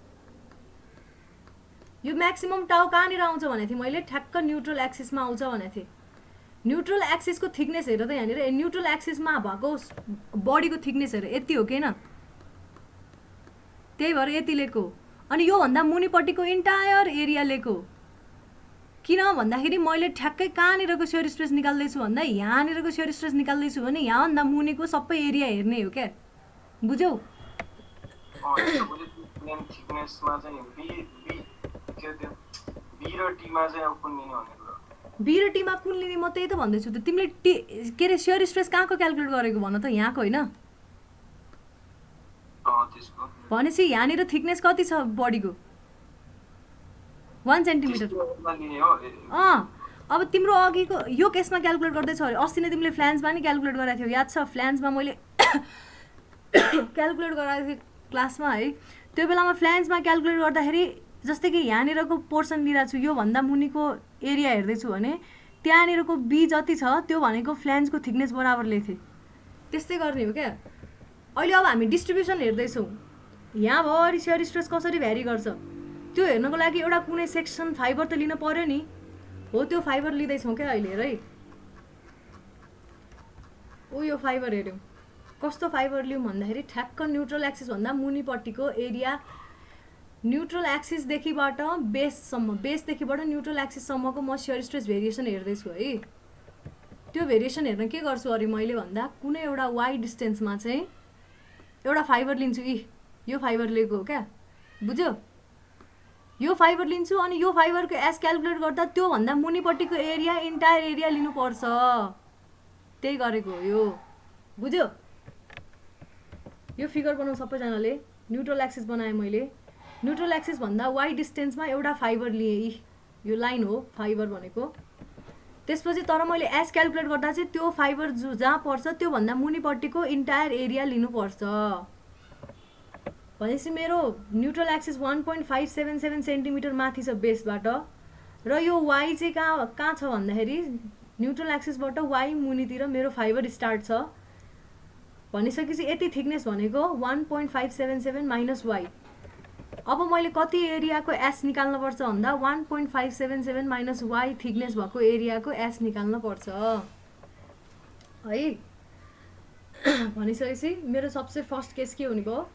यो म्याक्सिमम टाउ कहाँनिर आउँछ भनेको थिएँ मैले? ठ्याक्क न्युट्रल एक्सिसमा आउँछ भनेको थिएँ। न्युट्रल एक्सिसको थिकनेस हेर त यहाँनिर, न्युट्रल एक्सिसमा भएको बडीको थिकनेस हेर, यति हो कि होइन? त्यही भएर यति लिएको। अनि योभन्दा मुनिपट्टिको इन्टायर एरिया लिएको। किन भन्दाखेरि मैले ठ्याक्कै कहाँनिरको सियर स्ट्रेस निकाल्दैछु भन्दा यहाँनिरको सियर स्ट्रेस निकाल्दैछु भने यहाँभन्दा मुनिको सबै एरिया हेर्ने हो क्या। बुझ्यौ? थिकनेसमा चाहिँ बी र टीमा कुन लिने म त्यही त भन्दैछु त। तिमीले के अरे सियर स्ट्रेस कहाँको क्यालकुलेट गरेको भन त? यहाँको होइन? भनेपछि यहाँनिर थिकनेस कति छ बडीको? 1 सेन्टिमिटर। अब तिम्रो अघिको यो केसमा क्यालकुलेट गर्दैछौ अरे, अस्ति नै तिमीले फ्ल्यान्समा नि क्यालकुलेट गराएको थियौ, याद छ? फ्ल्यान्समा मैले क्यालकुलेट गराएको थिएँ क्लासमा है। त्यो बेलामा फ्ल्यान्समा क्यालकुलेट गर्दाखेरि जस्तै कि यहाँनिरको पोर्सन लिइरहेको छु, योभन्दा मुनिको एरिया हेर्दैछु भने त्यहाँनिरको बी जति छ त्यो भनेको फ्ल्यान्सको थिकनेस बराबर लेखेँ। त्यस्तै गर्ने हो क्या। अहिले अब हामी डिस्ट्रिब्युसन हेर्दैछौँ, यहाँभरि सियर स्ट्रेस कसरी भ्यारी गर्छ त्यो हेर्नको लागि एउटा कुनै सेक्सन फाइबर त लिन पर्यो नि। हो त्यो फाइबर लिँदैछौँ क्या अहिले। हेर है, ओ यो फाइबर हेऱ्यौँ, कस्तो फाइबर लिउँ भन्दाखेरि ठ्याक्क न्युट्रल एक्सिसभन्दा मुनिपट्टिको एरिया, न्युट्रल एक्सिसदेखिबाट बेससम्म, बेसदेखिबाट न्युट्रल एक्सिससम्मको म सियर स्ट्रेस भेरिएसन हेर्दैछु है। त्यो भेरिएसन हेर्न के गर्छु अरे मैले भन्दा कुनै एउटा वाइ डिस्टेन्समा चाहिँ एउटा फाइबर लिन्छु। यो फाइबर लिएको हो क्या, बुझ्यो? यो फाइबर लिन्छु अनि यो फाइबरको एस क्यालकुलेट गर्दा त्योभन्दा मुनिपट्टिको एरिया, इन्टायर एरिया लिनुपर्छ। त्यही गरेको हो यो, बुझ्यो? यो फिगर बनाउँ सबैजनाले। न्युट्रल एक्सिस बनाएँ मैले। न्युट्रल एक्सिस भन्दा वाइ डिस्टेन्समा एउटा फाइबर लिएँ, यो लाइन हो फाइबर भनेको। त्यसपछि तर मैले एस क्यालकुलेट गर्दा चाहिँ त्यो फाइबर जो जहाँ पर्छ त्योभन्दा मुनिपट्टिको इन्टायर एरिया लिनुपर्छ। भनेपछि मेरो न्युट्रल एक्सिस 1.577 सेन्टिमिटर माथि छ बेसबाट, र यो वाइ चाहिँ कहाँ छ भन्दाखेरि न्युट्रल एक्सिसबाट वाइ मुनितिर मेरो फाइबर स्टार्ट छ। भनिसकेपछि यति थिकनेस भनेको 1.577 माइनस वाइ। अब मैले कति एरियाको एस निकाल्न पर्छ भन्दा 1.577 माइनस वाइ थिकनेस भएको एरियाको एस निकाल्न पर्छ है। भनिसकेपछि मेरो सबसे फर्स्ट केस के हुने भयो?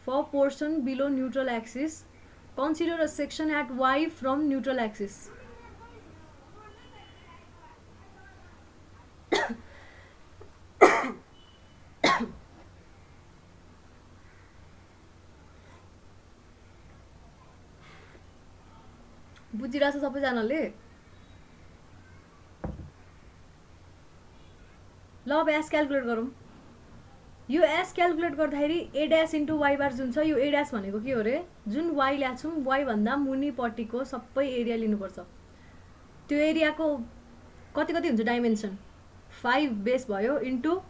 For portion below neutral axis consider a section at Y from neutral axis. बुझिरहेछ सबैजनाले? ल अब एस क्यालकुलेट गरौँ। यो एस क्यालकुलेट गर्दाखेरि ए ड्यास इन्टु वाइ बार जुन छ, यो ए ड्यास भनेको के हो रे? जुन वाइ ल्याएको छौँ वाइ भन्दा मुनिपट्टिको सबै एरिया लिनुपर्छ। त्यो एरियाको कति कति हुन्छ डाइमेन्सन? 5 बेस भयो इन्टु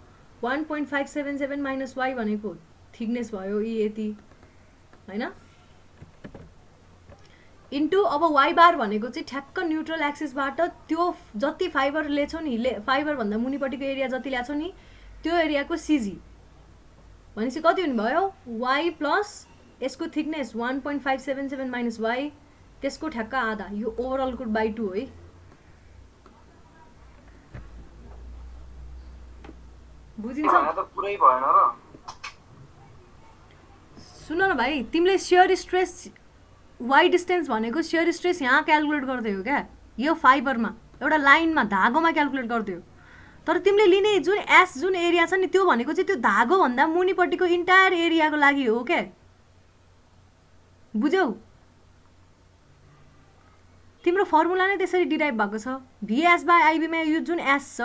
1.577 माइनस वाइ भनेको थिकनेस भयो यति होइन, इन्टु अब वाइ बार भनेको चाहिँ ठ्याक्क न्युट्रल एक्सिसबाट त्यो जति फाइबर लिएछौ नि, फाइबरभन्दा मुनिपट्टिको एरिया जति ल्याएको नि त्यो एरियाको सिजी भनेपछि कति हुने भयो? वाइ प्लस यसको थिकनेस 1.577 माइनस वाई, त्यसको ठ्याक्क आधा, यो ओभरअलको बाई 2 है। बुझिन्छ? यहाँ त पुरै भएन र। सुन न भाइ, तिमीले सियर स्ट्रेस वाइ डिस्टेन्स भनेको सियर स्ट्रेस यहाँ क्यालकुलेट गर्दै हो क्या, यो फाइबरमा एउटा लाइनमा धागोमा क्यालकुलेट गर्दै हो। तर तिमीले लिने जुन एस जुन एरिया छ नि त्यो भनेको चाहिँ त्यो धागोभन्दा मुनिपट्टिको इन्टायर एरियाको लागि हो क्या। बुझ्यौ? तिम्रो फर्मुला नै त्यसरी डिराइभ भएको छ। भिएस बाई आइबीमा यो जुन एस छ,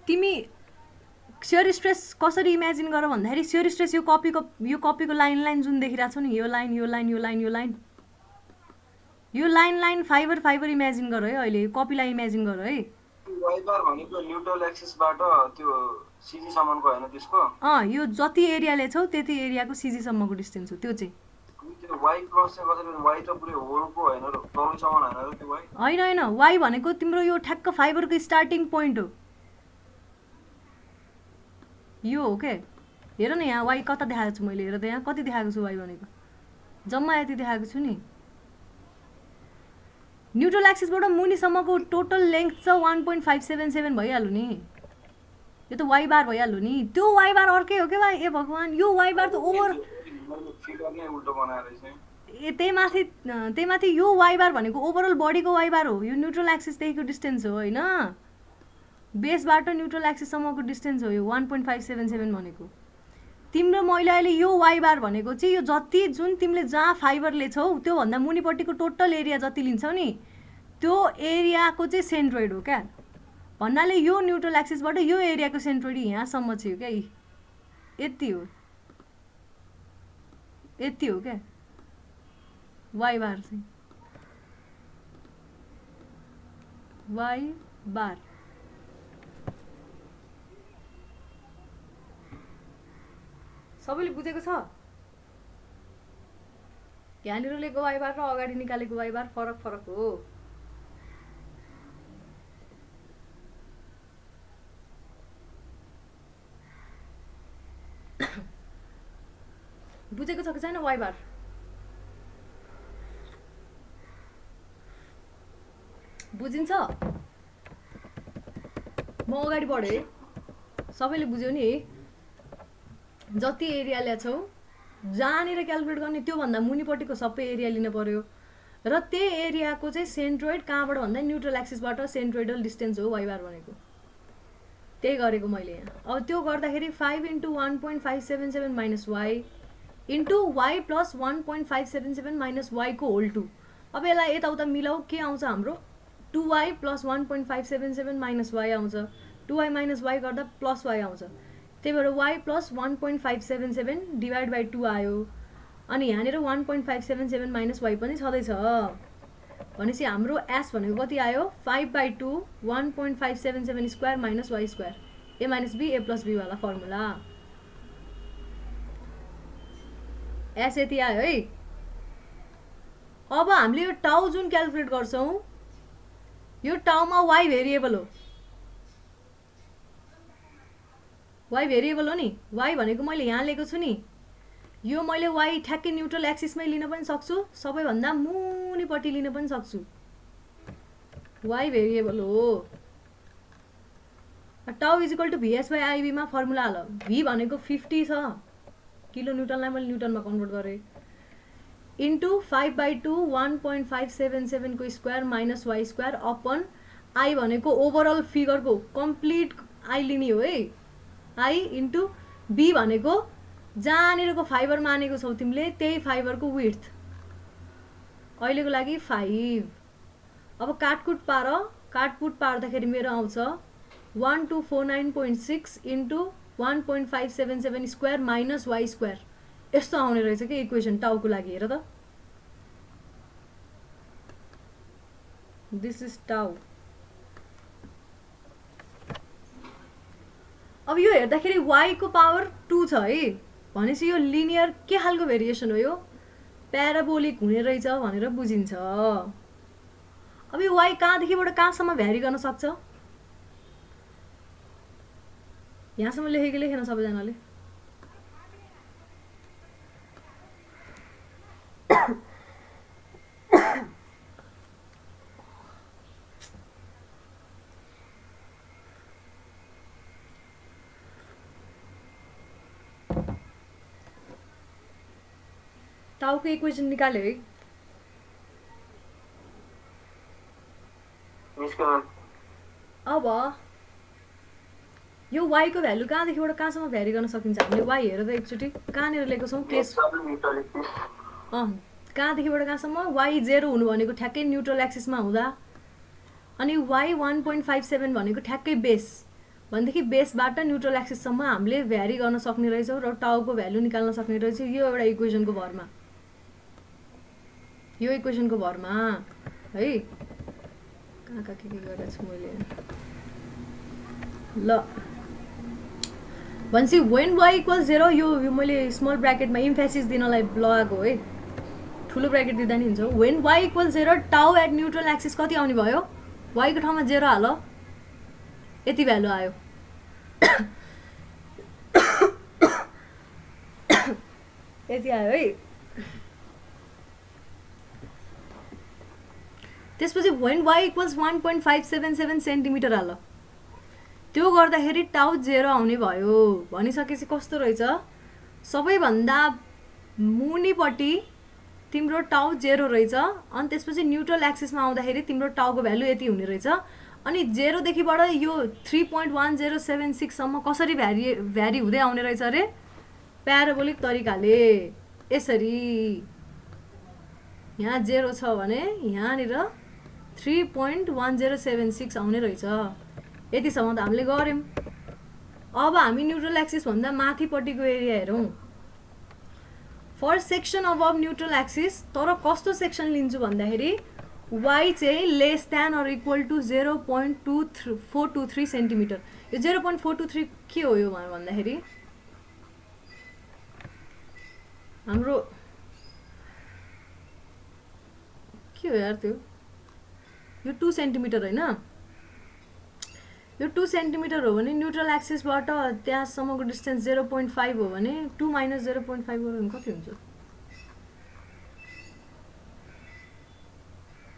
तिमी सियर स्ट्रेस कसरी इमेजिन गर भन्दाखेरि सियर स्ट्रेस यो कपीको लाइन जुन देखिरहेको छ नि, यो लाइन यो लाइन यो लाइन यो लाइन यो लाइन फाइबर इमेजिन गर है। अहिले कपीलाई इमेजिन गर है। वाइ बार भनेको न्यूट्रल एक्सिसबाट त्यो सीजी सम्मको हैन त्यसको? यो जति एरियाले छौ त्यति एरियाको सीजी सम्मको डिस्टेन्स हो त्यो चाहिँ। त्यो वाइ क्रस चाहिँ कसरी? वाइ त पुरै होलको हैन र, तलसम्म हैन र त्यो वाइ? हैन वाइ भनेको तिम्रो यो ठ्याक्क फाइबरको स्टार्टिङ पोइन्ट हो। यो हो के? हेर न यहाँ वाइ कता देखाएको छु मैले, हेर त यहाँ कति देखाएको छु वाइ भनेको, जम्मा यति देखाएको छु नि। न्यूट्रल एक्सिसबाट मुनिसम्मको टोटल लेन्थ छ 1.577 भइहाल्यो नि, यो त वाइ बार भइहाल्यो नि। त्यो वाइ बार अर्कै हो के भाइ? ए भगवान्, यो वाइ बार त ओभर त्यही माथि यो वाइ बार भनेको ओभरअल बडीको वाइ बार हो। यो न्यूट्रल एक्सिसदेखिको डिस्टेन्स हो होइन, बेसबाट न्यूट्रल एक्सिससम्मको डिस्टेन्स हो यो 1.577 भनेको। तिम्रो मैले अहिले यो वाइ बार भनेको चाहिँ यो जति जुन तिमीले जहाँ फाइबरले छौ त्योभन्दा मुनिपट्टिको टोटल एरिया जति लिन्छौ नि त्यो एरियाको चाहिँ सेन्ट्रोइड हो क्या। भन्नाले यो न्यूट्रल एक्सिसबाट यो एरियाको सेन्ट्रोइड यहाँसम्म चाहिँ क्या, यति हो क्या वाइ बार चाहिँ। वाइ बार सबैले बुझेको छ? यहाँनिर लेखेको वाइ बार र अगाडि निकालेको वाइ बार फरक हो। बुझेको छ कि छैन वाइ बार? बुझिन्छ? म अगाडि बढेँ, सबैले बुझ्यो नि? जति एरिया ल्याछौ जहाँनिर क्यालकुलेट गर्ने त्योभन्दा मुनिपट्टिको सबै एरिया लिनु पर्यो र त्यही एरियाको चाहिँ सेन्ट्रोइड कहाँबाट भन्दा न्यूट्रल एक्सिसबाट सेन्ट्रोइडल डिस्टेन्स हो वाइ बार भनेको। त्यही गरेको मैले यहाँ। अब त्यो गर्दाखेरि 5 × 1.577 minus y into y plus 1.577 minus वाइको होल 2। अब यसलाई यताउता मिलाऊ, के आउँछ हाम्रो? 2y प्लस 1.577 माइनस वाइ आउँछ। 2y माइनस वाइ गर्दा प्लस वाइ आउँछ। त्यही भएर y प्लस 1.577 डिभाइड बाई 2 आयो। अनि यहाँनिर 1.577 माइनस वाइ पनि छँदैछ। भनेपछि हाम्रो एस भनेको कति आयो? 5/2 1.577 square minus why square, A minus be A plus b वाला फर्मुला। एस यति आयो है। अब हामीले यो टाउ जुन क्यालकुलेट गर्छौं यो टाउमा वाइ भेरिएबल हो। वाइ भेरिएबल हो नि। वाइ भनेको मैले यहाँ लेखेको छु नि, यो मैले वाइ ठ्याक्कै न्यूट्रल एक्सिसमै लिन पनि सक्छु, सबैभन्दा मुनिपट्टि लिन पनि सक्छु। वाइ भेरिएबल हो। Tau is equal to VS by I B मा फर्मुला हाल। भी भनेको 50 छ, किलो न्युटनलाई मैले न्युटनमा कन्भर्ट गरेँ, इन्टु 5/2 1.577 को square minus y square upon I भनेको ओभरअल फिगरको कम्प्लिट आई लिने हो है। आई इन्टु बी भनेको जहाँनिरको फाइबर मानेको छौ तिमीले त्यही फाइबरको विड्थ, अहिलेको लागि 5। अब काटकुट पार, काटकुट पार्दाखेरि मेरो आउँछ 1249.6 into 1.577 square minus y square. यस्तो आउने रहेछ कि इक्वेसन टाउको लागि। हेर त, दिस इज टाउ। अब यो हेर्दाखेरि y को पावर 2 छ है, भनेपछि यो लिनियर के खालको भेरिएसन हो? यो प्याराबोलिक हुने रहेछ भनेर बुझिन्छ। अब यो y कहाँदेखिबाट कहाँसम्म भ्यारी गर्न सक्छ? यहाँसम्म लेखेँ कि लेखेन सबैजनाले? टाउको इक्वेसन निकाल्यो है। अब यो y को भ्यालु कहाँदेखिबाट कहाँसम्म भ्यारी गर्न सकिन्छ? हामीले y हेर त एकचोटि कहाँनिर लेखेको छौँ केस कहाँदेखिबाट कहाँसम्म y 0 हुनु भनेको ठ्याक्कै न्युट्रल एक्सिसमा हुँदा, अनि y 1.57 भनेको ठ्याक्कै बेस भनेदेखि बेसबाट न्युट्रल एक्सिससम्म हामीले भ्यारी गर्न सक्ने रहेछौँ र टाउको भ्यालु निकाल्न सक्ने रहेछौँ यो एउटा इक्वेसनको भरमा, यो इक्वेसनको भरमा है। कहाँ के गरेको छु मैले ल भनेपछि when y equals 0 यो मैले स्मल ब्र्याकेटमा इम्फेसिस दिनलाई लगाएको है, ठुलो ब्र्याकेट दिँदा नि हुन्छ। when y equals 0 टाउ एट न्युट्रल एक्सिस कति आउने भयो? y को ठाउँमा 0 हाल, यति भ्यालु आयो। यति आयो है। त्यसपछि when y equals 1.577 सेन्टिमिटर हाल, त्यो गर्दाखेरि टाउ 0 आउने भयो। भनिसकेपछि कस्तो रहेछ, सबैभन्दा मुनिपट्टि तिम्रो टाउ 0 रहेछ, अनि त्यसपछि न्युट्रल एक्सिसमा आउँदाखेरि तिम्रो टाउको भ्यालु यति हुने रहेछ। अनि 0 देखिबाट यो 3.1076 सम्म कसरी भ्यारी हुँदै आउने रहेछ अरे? प्याराबोलिक तरिकाले यसरी। यहाँ 0 छ भने यहाँनिर 3.1076 आउने रहेछ। यतिसम्म त हामीले गऱ्यौँ। अब हामी न्युट्रल एक्सिस भन्दा माथिपट्टिको एरिया हेरौँ। For section above neutral axis, तर कस्तो सेक्सन लिन्छु भन्दाखेरि y चाहिँ less than or equal to 0.423 centimetre. यो 0.423 के हो यो भन्दाखेरि हाम्रो के हो यार त्यो, यो 2 सेन्टिमिटर होइन, यो 2 सेन्टिमिटर हो भने न्युट्रल एक्सिसबाट त्यहाँसम्मको डिस्टेन्स 0.5 हो भने 2 माइनस 0.5 गर्यो भने कति हुन्छ?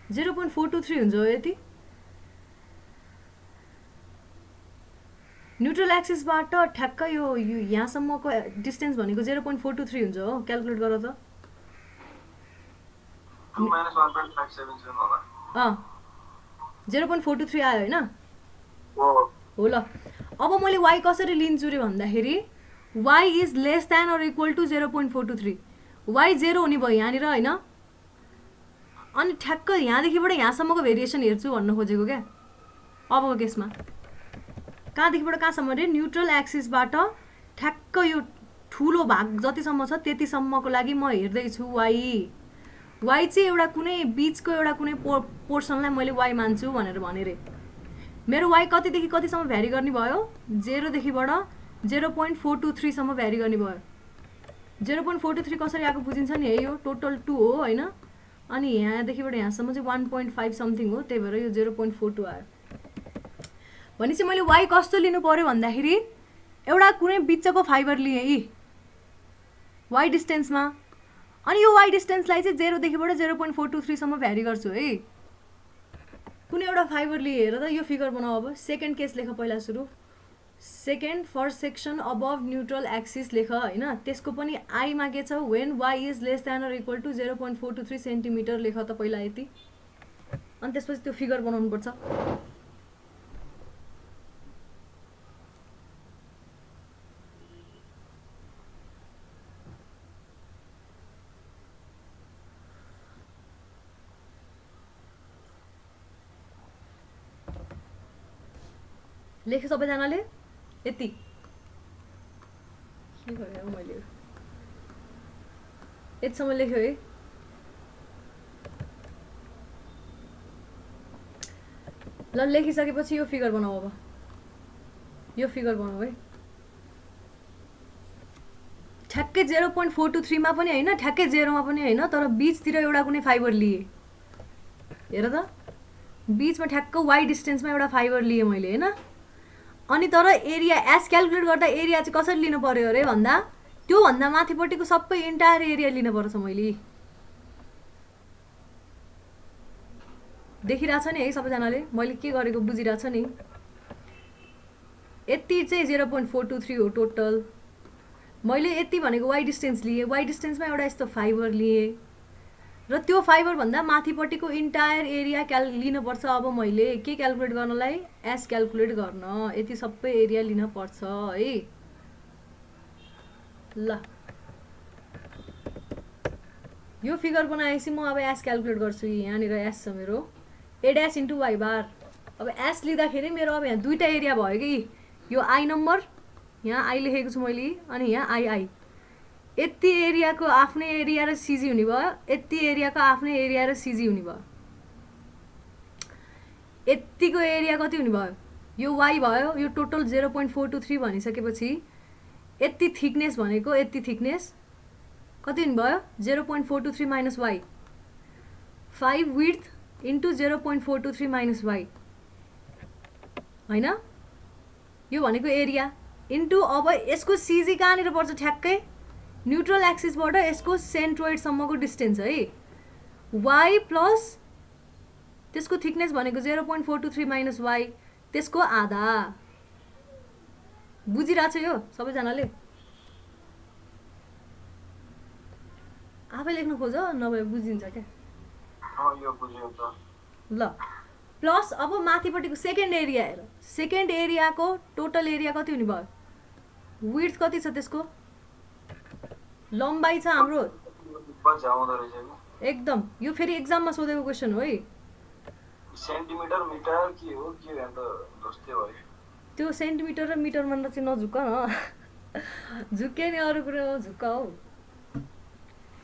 0.423 हुन्छ यति। न्युट्रल एक्सिसबाट ठ्याक्क यो यहाँसम्मको डिस्टेन्स भनेको 0.423 हुन्छ हो। क्याल्कुलेट गर त। 2 minus 1.577 होला। 0.423 आयो होइन? हो ल। अब मैले y कसरी लिन्छु रे भन्दाखेरि y is less than or equal to 0.423। y 0 हुने भयो यहाँनिर होइन, अनि ठ्याक्क यहाँदेखिबाट यहाँसम्मको भेरिएसन हेर्छु भन्न खोजेको क्या अबको केसमा। कहाँदेखिबाट कहाँसम्म रे? न्युट्रल एक्सिसबाट ठ्याक्क यो ठुलो भाग जतिसम्म छ त्यतिसम्मको लागि म हेर्दैछु y। y चाहिँ एउटा कुनै बिचको एउटा कुनै पोर्सनलाई मैले y मान्छु भनेर भने रे। मेरो y कतिदेखि कतिसम्म भ्यारी गर्ने भयो? 0 देखिबाट 0.423 सम्म भ्यारी गर्ने भयो। 0.423 कसरी आएको बुझिन्छ नि है? यो टोटल 2 हो होइन, अनि यहाँदेखिबाट यहाँसम्म चाहिँ 1.5 समथिङ हो, त्यही भएर यो 0.42 आयो। भनेपछि मैले y कस्तो लिनु पर्यो भन्दाखेरि एउटा कुनै बिचको फाइबर लिएँ यी y डिस्टेन्समा, अनि यो y डिस्टेन्सलाई चाहिँ 0 देखिबाट 0.423 सम्म भ्यारी गर्छु है। कुनै एउटा फाइबर लिए हेर त, यो फिगर बनाऊ। अब सेकेन्ड केस लेख पहिला सुरु। Second for section above neutral axis लेख होइन, त्यसको पनि आईमा के छ? When y is less than or equal to 0.423 centimetre लेख त पहिला यति, अनि त्यसपछि त्यो फिगर बनाउनु पर्छ। लेख्यो सबैजनाले? यति के गरेँ हौ मैले? यतिसम्म लेख्यो है। ल लेखिसकेपछि यो फिगर बनाऊ। अब यो फिगर बनाऊ है। ठ्याक्कै 0.423 मा पनि होइन, ठ्याक्कै 0 मा पनि होइन, तर बिचतिर एउटा कुनै फाइबर लिए। हेर त, बिचमा ठ्याक्क y डिस्टेन्समा एउटा फाइबर लिए मैले होइन, अनि तर एरिया एस क्यालकुलेट गर्दा एरिया चाहिँ कसरी लिनु पर्यो अरे भन्दा त्योभन्दा माथिपट्टिको सबै इन्टायर एरिया लिनुपर्छ। मैले देखिरहेछ नि है सबैजनाले, मैले के गरेको बुझिरहेछ नि। यति चाहिँ 0.423 हो टोटल। मैले यति भनेको वाइ डिस्टेन्स लिएँ, वाइ डिस्टेन्समा एउटा यस्तो फाइबर लिएँ र त्यो फाइबरभन्दा माथिपट्टिको इन्टायर एरिया लिनुपर्छ। अब मैले के क्यालकुलेट गर्नलाई, एस क्यालकुलेट गर्न यति सबै एरिया लिन पर्छ है। ल यो फिगर बनाएपछि म अब एस क्यालकुलेट गर्छु। यहाँनिर एस छ मेरो, ए ड्यास इन्टु वाइ बार। अब एस लिँदाखेरि मेरो अब यहाँ दुईवटा एरिया भयो कि, यो आई नम्बर यहाँ आई लेखेको छु मैले, अनि यहाँ आई यति एरियाको आफ्नै एरिया र सिजी हुने भयो, यति एरियाको आफ्नै एरिया र सिजी हुने भयो। यतिको एरिया कति हुने भयो, यो वाइ भयो। यो टोटल 0.423 भनिसकेपछि यति थिकनेस भनेको, यति थिकनेस कति हुने भयो 0.423 minus y, 5 width into 0.423 minus y होइन। यो भनेको एरिया इन्टु अब यसको सिजी कहाँनिर पर्छ ठ्याक्कै न्युट्रल एक्सिसबाट यसको सेन्ट्रोइडसम्मको डिस्टेन्स है, वाइ प्लस त्यसको थिकनेस भनेको 0.423 माइनस वाइ, त्यसको आधा। बुझिरहेछ यो सबैजनाले? आफै लेख्न खोज नभए बुझिन्छ क्या। यो बुझ्यो त। ल प्लस अब माथिपट्टिको सेकेन्ड एरिया हेर, सेकेन्ड एरियाको टोटल एरिया कति हुने भयो, विड्थ कति छ त्यसको, लम्बाइ छ हाम्रो एकदम। यो फेरि एक्जाममा सोधेको क्वेसन हो है। सेन्टिमिटर मिटर के हो के त जस्तै भयो। त्यो सेन्टिमिटर र मिटरमा चाहिँ नझुक्क न, झुक्के नि अरू कुरो झुक्क हौ।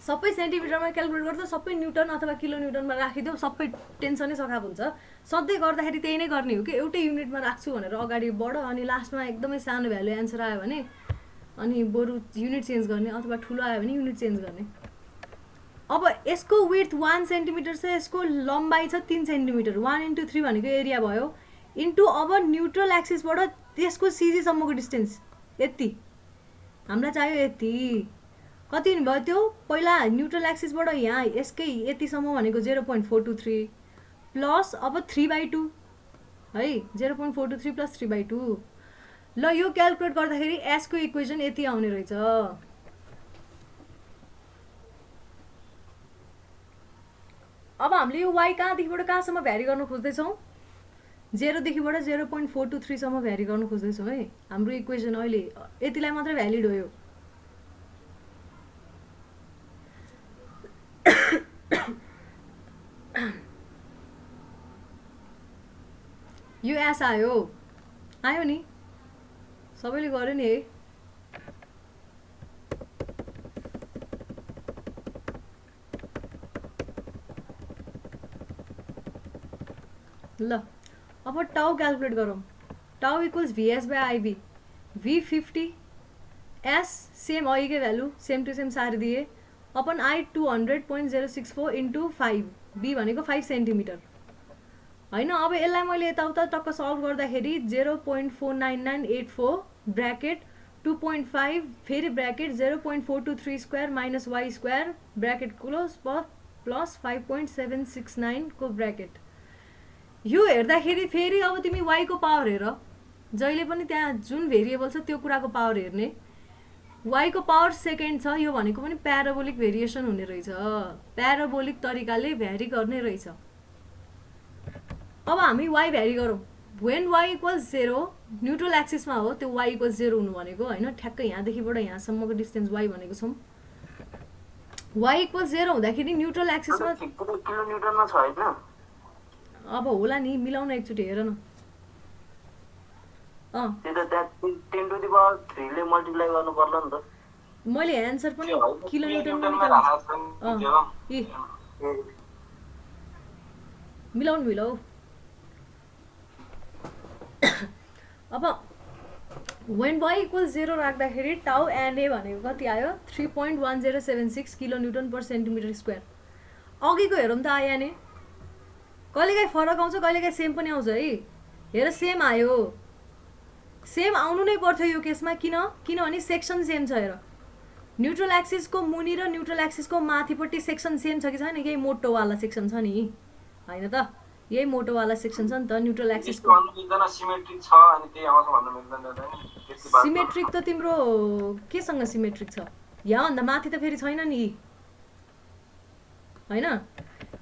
सबै सेन्टिमिटरमा क्यालकुलेट गर्दा सबै न्युटन अथवा किलो न्युटनमा राखिदेऊ, सबै टेन्सनै सखाएको हुन्छ। सधैँ गर्दाखेरि त्यही नै गर्ने हो कि, एउटै युनिटमा राख्छु भनेर अगाडि बढ, अनि लास्टमा एकदमै सानो भ्यालु एन्सर आयो भने अनि बरु युनिट चेन्ज गर्ने, अथवा ठुलो आयो भने युनिट चेन्ज गर्ने। अब यसको विड्थ 1 सेन्टिमिटर छ, यसको लम्बाइ छ 3 सेन्टिमिटर, 1 इन्टु 3 भनेको एरिया भयो, इन्टु अब न्युट्रल एक्सिसबाट त्यसको सिजीसम्मको डिस्टेन्स यति हामीलाई चाहियो। यति कति हुने भयो त्यो, पहिला न्युट्रल एक्सिसबाट यहाँ यसकै यतिसम्म भनेको 0.423 प्लस अब 3/2 है, 0.423 प्लस 3/2। ल यो क्यालकुलेट गर्दाखेरि एसको इक्वेसन यति आउने रहेछ। अब हामीले यो वाइ कहाँदेखिबाट कहाँसम्म भ्यारी गर्न खोज्दैछौँ, 0 देखिबाट 0.423 सम्म भ्यारी गर्न खोज्दैछौँ है। हाम्रो इक्वेसन अहिले यतिलाई मात्रै भ्यालिड हो। यो एस आयो नि, सबैले गर्यो नि है। ल अब टाउ क्यालकुलेट गरौँ। Tau equals VS by IB, V50 S same अघिकै भ्यालु सेम टु सेम सारिदिए, अपन आई 200.064 इन्टु 5, बी भनेको 5 सेन्टिमिटर होइन। अब यसलाई मैले यताउता टक्क सल्भ गर्दाखेरि 0.49984 ब्र्याकेट 2.5 फेरि bracket 0.423 square minus y square bracket close plus 5.769 को ब्र्याकेट। यो हेर्दाखेरि फेरि अब तिमी वाइ को पावर हेर, जहिले पनि त्यहाँ जुन भेरिएबल छ त्यो कुराको पावर हेर्ने। वाइ को पावर सेकेन्ड छ, यो भनेको पनि प्याराबोलिक भेरिएसन हुने रहेछ, प्याराबोलिक तरिकाले भ्यारी गर्ने रहेछ। अब हामी वाइ भ्यारी गरौँ। वेन वाइ इक्वल्स 0 न्युट्रल एक्सिसमा हो, त्यो वाइ इक्वल्स 0 हुनु भनेको होइन, ठ्याक्कै यहाँदेखिबाट यहाँसम्मको डिस्टेन्स वाइ भनेको छौँ। वाइ इक्वल्स 0 हुँदाखेरि न्युट्रल एक्सिसमा किलो न्युटनमा छ हैन। अब होला नि, मिलाउन एकचोटि हेर न। त्यो त 10 टु द पावर 3 ले मल्टिप्लाई गर्नु पर्ला नि त। मैले एन्सर पनि किलो न्युटनमा निकाल्छु। मिलाऊ। अब वेन वाइ इक्वल्स 0 राख्दाखेरि टाउ एन्ड ए भनेको कति आयो, 3.1076 किलो न्युटन पर सेन्टिमिटर स्क्वायर। अघिको हेरौँ त आयो नि, कहिलेकाहीँ फरक आउँछ, कहिलेकाहीँ सेम पनि आउँछ है। हेर सेम आयो, सेम आउनु नै पर्थ्यो यो केसमा किनभने सेक्सन सेम छ हेर न्युट्रल एक्सिसको मुनि र न्युट्रल एक्सिसको माथिपट्टि सेक्सन सेम छ कि छैन यही मोटोवाला सेक्सन छ नि होइन त यही मोटोवाला सेक्सन छ नि त न्युट्रल एक्सिसको सिमेट्रिक छ अनि त्यही आउँछ भन्न मिल्दैन सिमेट्रिक त तिम्रो केसँग सिमेट्रिक छ यहाँभन्दा माथि त फेरि छैन नि होइन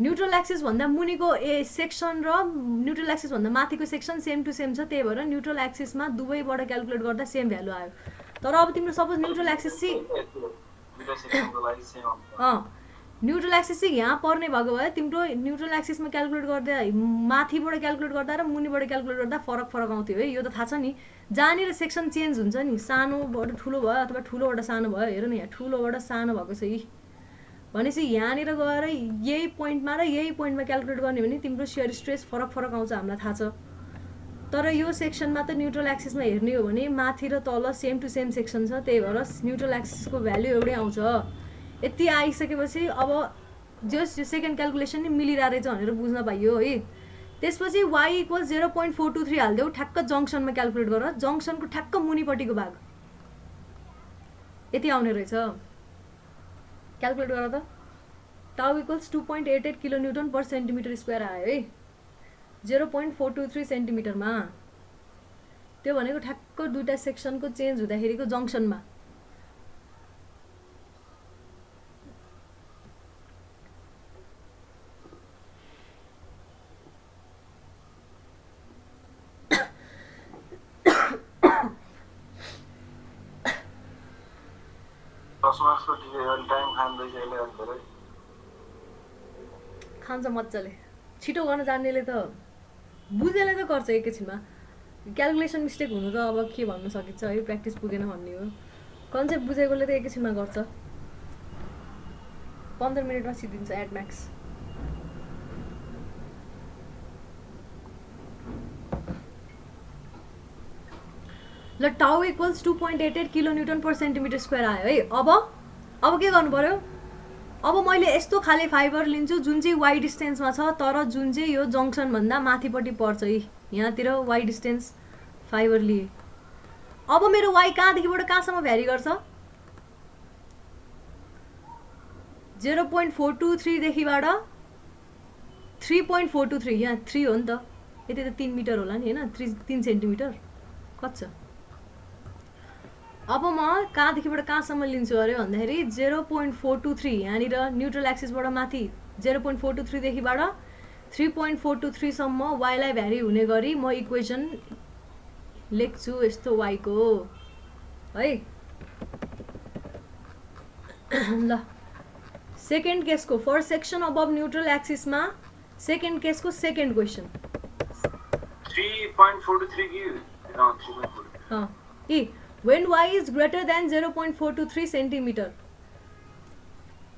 न्युट्रल एक्सिस भन्दा मुनिको सेक्सन र न्युट्रल एक्सिस भन्दा माथिको सेक्सन सेम टु सेम छ त्यही भएर न्युट्रल एक्सिसमा दुवैबाट क्याल्कुलेट गर्दा सेम भ्यालु आयो तर अब तिम्रो सपोज न्युट्रल एक्सिस चाहिँ न्युट्रल एक्सिस चाहिँ यहाँ पर्ने भएको भए तिम्रो न्युट्रल एक्सिसमा क्याल्कुलेट गर्दा माथिबाट क्याल्कुलेट गर्दा र मुनिबाट क्याल्कुलेट गर्दा फरक आउँथ्यो है यो त थाहा छ नि जहाँनिर सेक्सन चेन्ज हुन्छ नि सानोबाट ठुलो भयो अथवा ठुलोबाट सानो भयो हेर न यहाँ ठुलोबाट सानो भएको छ यी भनेपछि यहाँनिर गएर यही पोइन्टमा र यही पोइन्टमा क्याल्कुलेट गर्ने भने तिम्रो सियर स्ट्रेस फरक आउँछ हामीलाई थाहा छ तर यो सेक्सनमा त न्युट्रल एक्सिसमा हेर्ने हो भने माथि र तल सेम टु सेम सेक्सन छ त्यही भएर न्युट्रल एक्सिसको भ्यालु एउटै आउँछ यति आइसकेपछि अब जस यो सेकेन्ड क्याल्कुलेसन नि मिलिरहेको रहेछ भनेर बुझ्न पाइयो है त्यसपछि y इक्वल 0.423 हाल्देऊ ठ्याक्क जङ्सनमा क्याल्कुलेट गर जङ्सनको ठ्याक्क मुनिपट्टिको भाग यति आउने रहेछ क्याल्कुलेट गर त टाउ इक्वल्स 2.88 किलोन्युटन पर सेन्टिमिटर स्क्वायर आयो है 0.423 सेन्टिमिटरमा त्यो भनेको ठ्याक्क दुईटा सेक्सनको चेन्ज हुँदाखेरिको जङ्सनमा खान्छ मजाले छिटो गर्न जान्नेले त बुझेले त गर्छ एकैछिनमा क्याल्कुलेसन मिस्टेक हुनु त अब के भन्न सकिन्छ है प्र्याक्टिस पुगेन भन्ने हो कन्सेप्ट बुझेकोले त एकैछिनमा गर्छ 15 मिनटमा सिद्धिन्छ एट म्याक्स ल टाउ इक्वल्स 2.88 किलोन्युटन पर सेन्टिमिटर स्क्वायर आयो है अब के गर्नु पर्यो अब मैले यस्तो खाले फाइबर लिन्छु जुन चाहिँ वाइ डिस्टेन्समा छ तर जुन चाहिँ यो जङ्सन भन्दा माथिपट्टि पर्छ है यहाँतिर वाइ डिस्टेन्स फाइबर लिए अब मेरो वाइ कहाँदेखिबाट कहाँसम्म भ्यारी गर्छ 0.423 देखिबाट 3.423 यहाँ 3 हो नि त यति त 3 मिटर होला नि हैन 3 सेन्टिमिटर कति छ अब म कहाँदेखिबाट कहाँसम्म लिन्छु अरे भन्दाखेरि 0.423 यहाँनिर न्युट्रल एक्सिसबाट माथि 0.423 देखिबाट 3.423 सम्म वाइलाई भ्यारी हुने गरी म इक्वेसन लेख्छु यस्तो वाइको है ल सेकेन्ड केसको फर्स्ट सेक्सन अबभ न्युट्रल एक्सिसमा सेकेन्ड केसको second question 3.423 when y is greater than 0.423 centimetre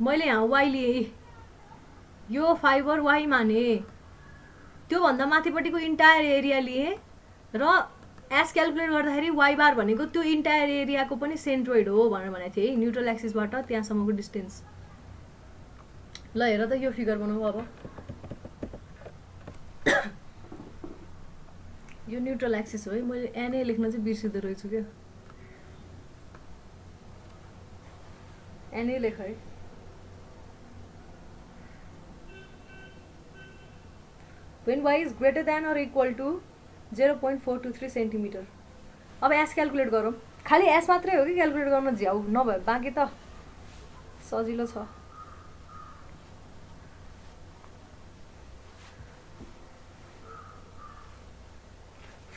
मैले यहाँ y लिए यो फाइबर y माने त्यो भन्दा माथिपट्टिको इन्टायर एरिया लिए र एस क्याल्कुलेट गर्दाखेरि y बार भनेको त्यो इन्टायर एरियाको पनि सेन्ट्रोइड हो भनेर भनेको थिएँ है न्युट्रल एक्सिसबाट त्यहाँसम्मको डिस्टेन्स ल हेर त यो फिगर बनाऊ अब यो न्युट्रल एक्सिस हो है मैले एनए लेख्न चाहिँ बिर्सिँदो रहेछु क्या एनए लेख है when y is greater than or equal to 0.423 centimetre अब एस क्याल्कुलेट गरौँ खालि एस मात्रै हो कि क्याल्कुलेट गर्न झ्याउ नभए बाँकी त सजिलो छ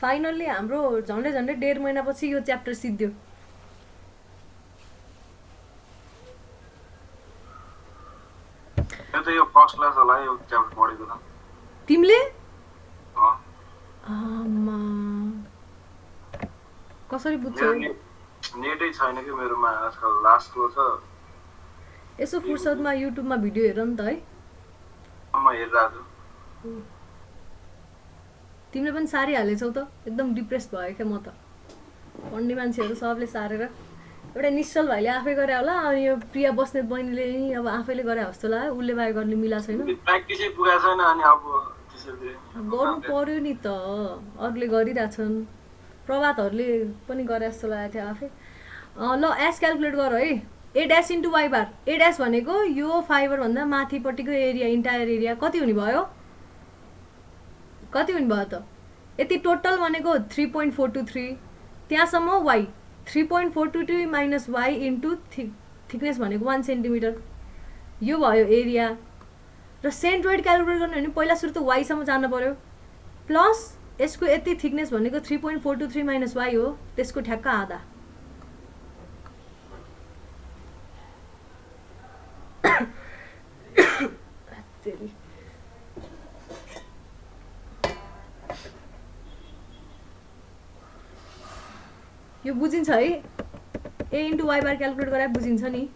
फाइनल्ली हाम्रो झन्डै 1.5 महिनापछि यो च्याप्टर सिद्धियो यो फर्स्ट क्लास होला यो च्याप्टर पढेको त तिमीले आमा कसरी बुझ्छौ नेटै छैन के मेरोमा आजकल लास्ट क्लास छ यसो फुर्सदमा युट्युबमा भिडियो हेर नि त है म हेरिरहेको छु तिमीले पनि सारी हालेछौ त एकदम डिप्रेस भयो क्या म त पढ्ने मान्छेहरू सबले सारेर एउटा निश्चल भाइले आफै गरे होला अनि यो प्रिया बस्नेत बहिनीले नि अब आफैले गरे जस्तो लाग्यो उसले बाहेक गर्ने मिला छैन प्र्याक्टिसै पुगेको छैन अनि अब त्यसैले गर्नु पर्यो नि त अरूले गरिरहेछन् प्रभातहरूले पनि गरे जस्तो लागेको थियो आफै। ल एस क्यालकुलेट गर है। A dash into Y bar. A dash भनेको यो फाइबरभन्दा माथिपट्टिको एरिया, इन्टायर एरिया कति हुने भयो? कति हुने भयो त? यति टोटल भनेको 3.423, त्यहाँसम्म y 3.423 minus y into thickness भनेको 1 सेन्टिमिटर, यो भयो एरिया। र सेन्ट्रोइड क्यालकुलेट गर्नु भने पहिला सुरु त वाइसम्म जानु पर्यो, प्लस यसको यति थिकनेस भनेको 3.423 माइनस वाइ हो, त्यसको ठ्याक्क आधा। यो बुझिन्छ है? A into Y bar calculate गरे बुझिन्छ नि।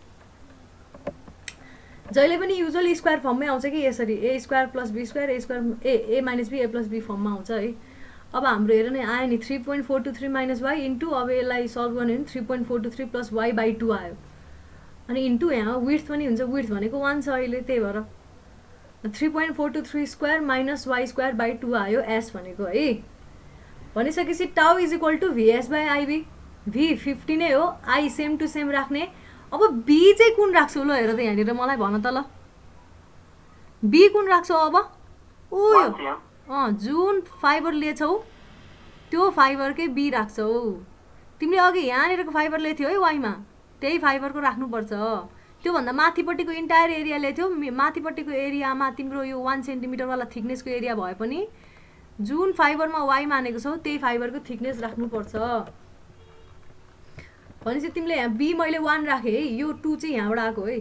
जहिले पनि युजुअली स्क्वायर फर्ममै आउँछ कि यसरी, A square plus B square A square A minus be A plus B फर्ममा आउँछ है। अब हाम्रो हेर नै आयो नि 3.423 माइनस वाइ इन्टु, अब यसलाई सल्भ गर्ने भने 3.423 प्लस वाइ बाई 2 आयो, अनि इन्टु यहाँ विड्थ पनि हुन्छ, विड्थ भनेको 1 छ अहिले, त्यही भएर 3.423 square minus why square by 2 आयो एस भनेको है। भनिसकेपछि tau is equal to VS by IB. V 50 नै हो, आई सेम टु सेम राख्ने। अब बी चाहिँ कुन राख्छौ? ल हेर त यहाँनिर मलाई भन त ल, बी कुन राख्छौ अब? ओ जुन फाइबर लिएछौ त्यो फाइबरकै बी राख्छौ। तिमीले अघि यहाँनिरको फाइबर लिएथ्यौ है वाइमा, त्यही फाइबरको राख्नुपर्छ। त्योभन्दा माथिपट्टिको इन्टायर एरिया लिएथ्यौ, माथिपट्टिको एरियामा तिम्रो यो 1 सेन्टिमिटरवाला थिकनेसको एरिया भए पनि जुन फाइबरमा वाइ मानेको छौ त्यही फाइबरको थिकनेस राख्नुपर्छ। भनेपछि तिमीले यहाँ बी मैले 1 राखेँ है, यो 2 चाहिँ यहाँबाट आएको है,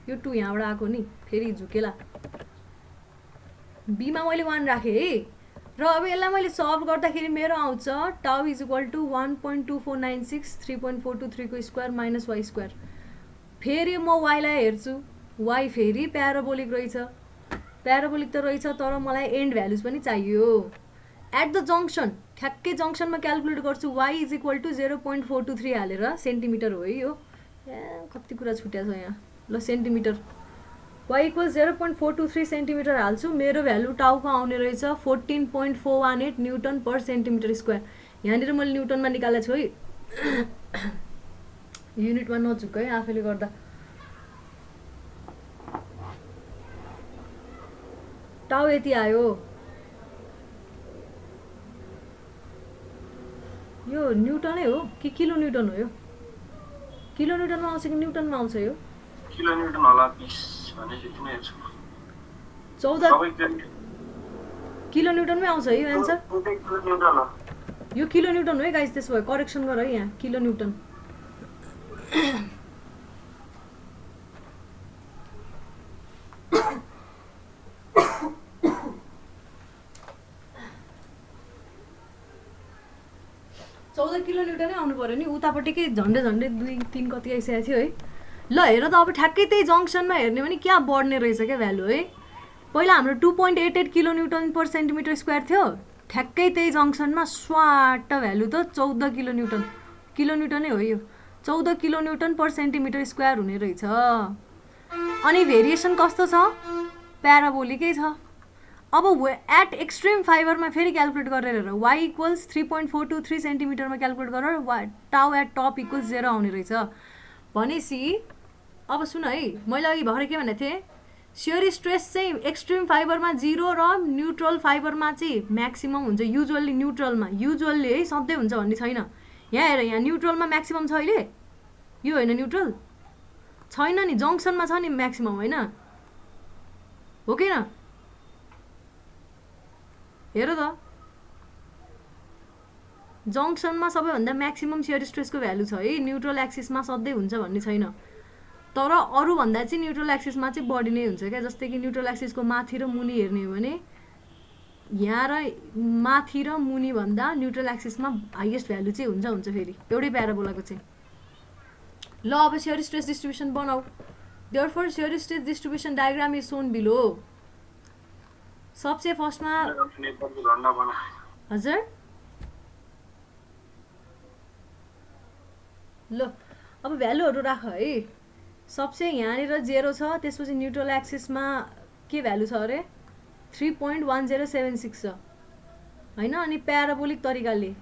यो 2 यहाँबाट आएको नि, फेरि झुकेला। बीमा मैले 1 राखेँ है। र अब यसलाई मैले सल्भ गर्दाखेरि मेरो आउँछ टाउ इज इक्वल टु 1.2496 3.423 को स्क्वायर माइनस वाइ स्क्वायर। फेरि म वाइलाई हेर्छु, वाइ फेरि प्याराबोलिक रहेछ, प्याराबोलिक त रहेछ, तर मलाई एन्ड भ्यालुज पनि चाहियो। एट द जङ्सन, ठ्याक्कै जङ्सनमा क्यालकुलेट गर्छु, वाइ इज इक्वल टु 0.423 हालेर, सेन्टिमिटर हो है यो, कति कुरा छुट्याएको छ यहाँ। ल सेन्टिमिटर, वाइ इक्वल 0.423 सेन्टिमिटर हाल्छु, मेरो भ्यालु टाउको आउने रहेछ 14.418 न्युटन पर सेन्टिमिटर स्क्वायर। यहाँनिर मैले न्युटनमा निकालेको छु है, युनिटमा नझुक है आफैले गर्दा। टाउ यति आयो। यो न्युटनै हो कि किलो न्युटन हो? यो किलो न्युटनमा आउँछ कि न्युटनमा आउँछ? यो किलो न्युटन होला, 20 भने जति नै छ। 14 किलो न्युटनमै आउँछ है यो एन्सर। यो किलो न्युटन हो है गाइस, त्यसो भए करेक्सन गर है, यहाँ किलो न्युटन। किलो न्युटनै आउनु पर्यो नि, उतापट्टिकै झन्डै 2-3 कति आइसकेको थियो है। ल हेर त, अब ठ्याक्कै त्यही जङ्सनमा हेर्ने भने क्या बढ्ने रहेछ क्या भ्यालु है। पहिला हाम्रो 2.88 किलो न्युटन पर सेन्टिमिटर स्क्वायर थियो, ठ्याक्कै त्यही जङ्सनमा स्वाट भ्यालु त 14 किलो न्युटन, किलो न्युटनै हो यो, 14 किलो न्युटन पर सेन्टिमिटर स्क्वायर हुने रहेछ। अनि भेरिएसन कस्तो छ? प्याराबोलिकै छ। अब एट एक्सट्रिम फाइबरमा फेरि क्यालकुलेट गरेर हेर, वाइ इक्वल्स 3.423 सेन्टिमिटरमा क्यालकुलेट गरेर टाउ एट टप इक्वल्स 0 आउने रहेछ। भनेपछि अब सुन है, मैले अघि भर्खर के भनेको थिएँ, सियर स्ट्रेस चाहिँ एक्सट्रिम फाइबरमा 0 र न्युट्रल फाइबरमा चाहिँ म्याक्सिमम हुन्छ। युजुअल्ली न्युट्रलमा, युजुअल्ली है, सधैँ हुन्छ भन्ने छैन। यहाँ हेर, यहाँ न्युट्रलमा म्याक्सिमम छ अहिले, यो होइन न्युट्रल छैन नि, जङ्सनमा छ नि म्याक्सिमम, होइन हो कि न? हेर त, जङ्सनमा सबैभन्दा म्याक्सिमम सियर स्ट्रेसको भ्यालु छ है, न्युट्रल एक्सिसमा सधैँ हुन्छ भन्ने छैन। तर अरूभन्दा चाहिँ न्युट्रल एक्सिसमा चाहिँ बढी नै हुन्छ क्या। जस्तै कि न्युट्रल एक्सिसको माथि र मुनि हेर्ने हो भने, यहाँ र माथि र मुनि भन्दा न्युट्रल एक्सिसमा हाइएस्ट भ्यालु चाहिँ हुन्छ फेरि एउटै प्याराबोलाको चाहिँ। ल अब सियर स्ट्रेस डिस्ट्रिब्युसन बनाऊ। Therefore share stress distribution diagram is Son below. सबसे फर्स्टमा हजुर, ल अब भ्यालुहरू राख है। सबसे यहाँनिर 0 छ, त्यसपछि न्युट्रल एक्सिसमा के भ्यालु छ अरे 3.1076 छ होइन। अनि प्याराबोलिक तरिकाले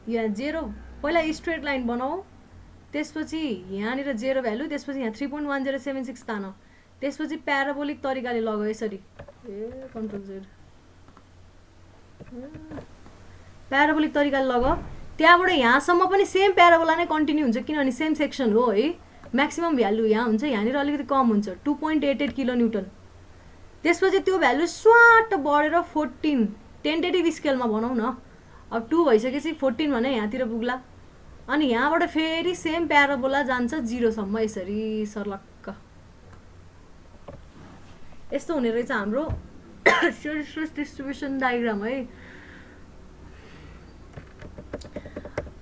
यहाँ 0 पहिला स्ट्रेट लाइन बनाऊ, त्यसपछि यहाँनिर 0 भ्यालु, त्यसपछि यहाँ 3.1076 तान, त्यसपछि प्याराबोलिक तरिकाले लग यसरी, कन्ट्रोल जेड, प्याराबोलिक तरिकाले लग, त्यहाँबाट यहाँसम्म पनि सेम प्याराबोला नै कन्टिन्यू हुन्छ किनभने सेम सेक्सन हो है। म्याक्सिमम भ्यालु यहाँ हुन्छ, यहाँनिर अलिकति कम हुन्छ 2.88 किलो न्युटन। त्यसपछि त्यो भ्यालु स्वाट बढेर 14 टेन्टेटिभ स्केलमा बनाऊ न, अब 2 भइसकेपछि 14 भने यहाँतिर पुग्ला, अनि यहाँबाट फेरि सेम प्याराबोला जान्छ 0 सम्म यसरी सर्लक्क। यस्तो हुने रहेछ हाम्रो शियर स्ट्रेस डिस्ट्रिब्युसन डायग्राम है।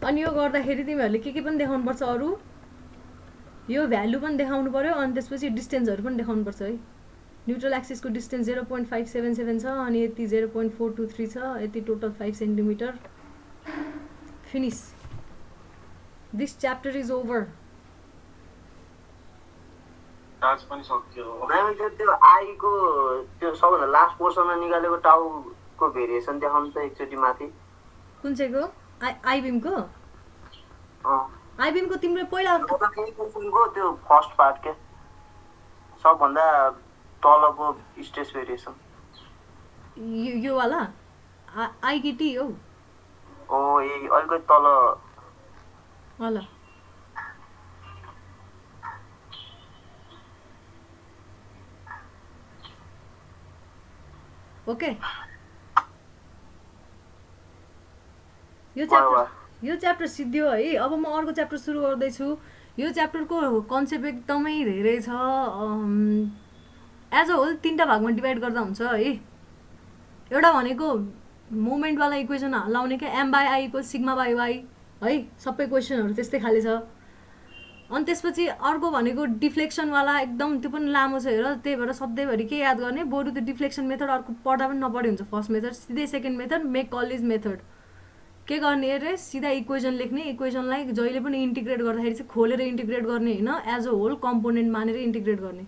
अनि यो गर्दाखेरि तिमीहरूले के पनि देखाउनुपर्छ, अरू यो भ्यालु पनि देखाउनु पर्यो, अनि त्यसपछि डिस्टेन्सहरू पनि देखाउनुपर्छ है। न्युट्रल एक्सिसको डिस्टेन्स 0.577 छ, अनि यति 0.423 छ, यति total 5 centimetre. Finish, this chapter is over. Class पनि सक्यो। म्याम त्यो आईको त्यो सबभन्दा लास्ट पोर्सनमा निकालेको टाउको भेरिएसन देखाउनु त एकचोटि माथि। कुन चाहिँको? आइबिमको? आइबिमको तिम्रो पहिला क्वेसनको त्यो फर्स्ट पार्ट के सबभन्दा तलको स्ट्रेस भेरिएसन यो वाला आइकेटी हो। ओ ए अलिकति तल होला। ओके, यो च्याप्टर सिद्धियो है। अब म अर्को च्याप्टर सुरु गर्दैछु। यो च्याप्टरको कन्सेप्ट एकदमै धेरै छ। एज अ होल 3टा भागमा डिभाइड गर्दा हुन्छ है। एउटा भनेको मोमेन्टवाला इक्वेसन लाउने क्या, एम बाई आई को सिग्मा बाई वाई है, सबै क्वेसनहरू त्यस्तै खाले छ। अनि त्यसपछि अर्को भनेको डिफ्लेक्सनवाला, एकदम त्यो पनि लामो छ हेर, त्यही भएर सधैँभरि के याद गर्ने, बरु त्यो डिफ्लेक्सन मेथड अर्को पढ्दा पनि नपढे हुन्छ। फर्स्ट मेथड सिधै सेकेन्ड मेथड मेककलिज मेथड के गर्ने अरे, सिधा इक्वेसन लेख्ने, इक्वेसनलाई जहिले पनि इन्टिग्रेट गर्दाखेरि चाहिँ खोलेर इन्टिग्रेट गर्ने होइन, एज अ होल कम्पोनेन्ट मानेर इन्टिग्रेट गर्ने।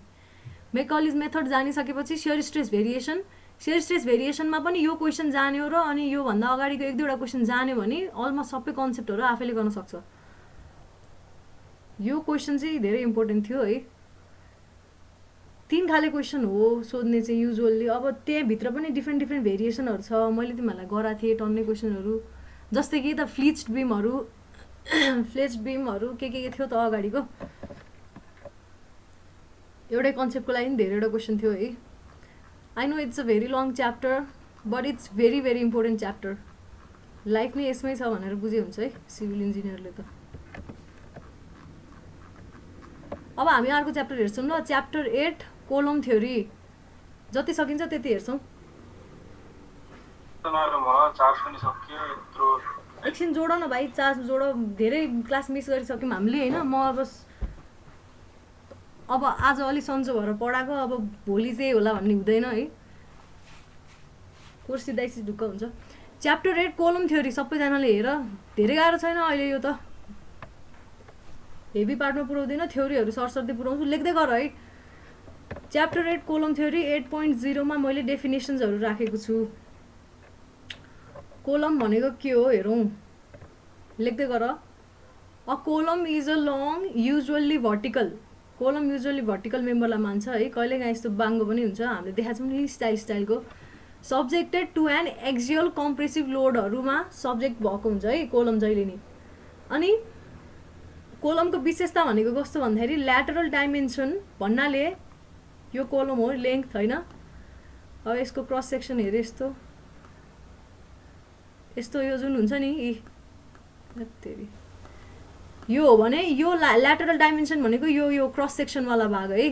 मेककलिज मेथड जानिसकेपछि shear stress variation, shear stress भेरिएसनमा पनि यो क्वेसन जान्यो र अनि योभन्दा अगाडिको 1-2वटा क्वेसन जान्यो भने अलमोस्ट सबै कन्सेप्टहरू आफैले गर्न सक्छ। यो क्वेसन चाहिँ धेरै इम्पोर्टेन्ट थियो है। 3 खाले क्वेसन हो सोध्ने चाहिँ युजुअल्ली। अब त्यहाँभित्र पनि डिफ्रेन्ट भेरिएसनहरू छ, मैले तिमीहरूलाई गराएको थिएँ टन्नै क्वेसनहरू, जस्तै कि त फ्लिच्ड बिमहरू के थियो त अगाडिको एउटै कन्सेप्टको लागि धेरैवटा क्वेसन थियो है। I know it's a very long chapter but it's very very important chapter. Life नै यसमै छ भनेर बुझे हुन्छ है सिभिल इन्जिनियरले त। अब हामी अर्को च्याप्टर हेर्छौँ ल, च्याप्टर 8 कोलम थ्योरी। जति सकिन्छ त्यति हेर्छौँ। एकछिन जोड न भाइ, चार्ज जोड, धेरै क्लास मिस गरिसक्यौँ हामीले होइन। म अब आज अलि सन्चो भएर पढाएको, अब भोलि चाहिँ होला भन्ने हुँदैन है, कोर्स सिधाइसी ढुक्क हुन्छ। च्याप्टर 8 कोलम थ्योरी सबैजनाले हेर, धेरै गाह्रो छैन अहिले, यो त हेभी पार्टमा पुऱ्याउँदैन, थ्योरीहरू सरसर्ती पुऱ्याउँछु, लेख्दै गर है। च्याप्टर 8 कोलम थ्योरी 8.0मा मैले डेफिनेसन्सहरू राखेको छु। कोलम भनेको के हो हेरौँ, लेख्दै गर। A column is a long usually vertical, column usually vertical मेम्बरलाई मान्छ है, कहिलेकाहीँ यस्तो बाङ्गो पनि हुन्छ, हामीले देखाएको छौँ नि स्टाइलको। Subjected to an axial compressive लोडहरूमा सब्जेक्ट भएको हुन्छ है कोलम जहिले नि। अनि कोलमको विशेषता भनेको कस्तो भन्दाखेरि ल्याटरल डाइमेन्सन भन्नाले यो कोलम हो, लेन्थ होइन। अब यसको क्रस सेक्सन हेरे, यस्तो यो जुन हुन्छ नि यो हो भने यो ल्याटरल डाइमेन्सन भनेको यो क्रस सेक्सनवाला भाग है,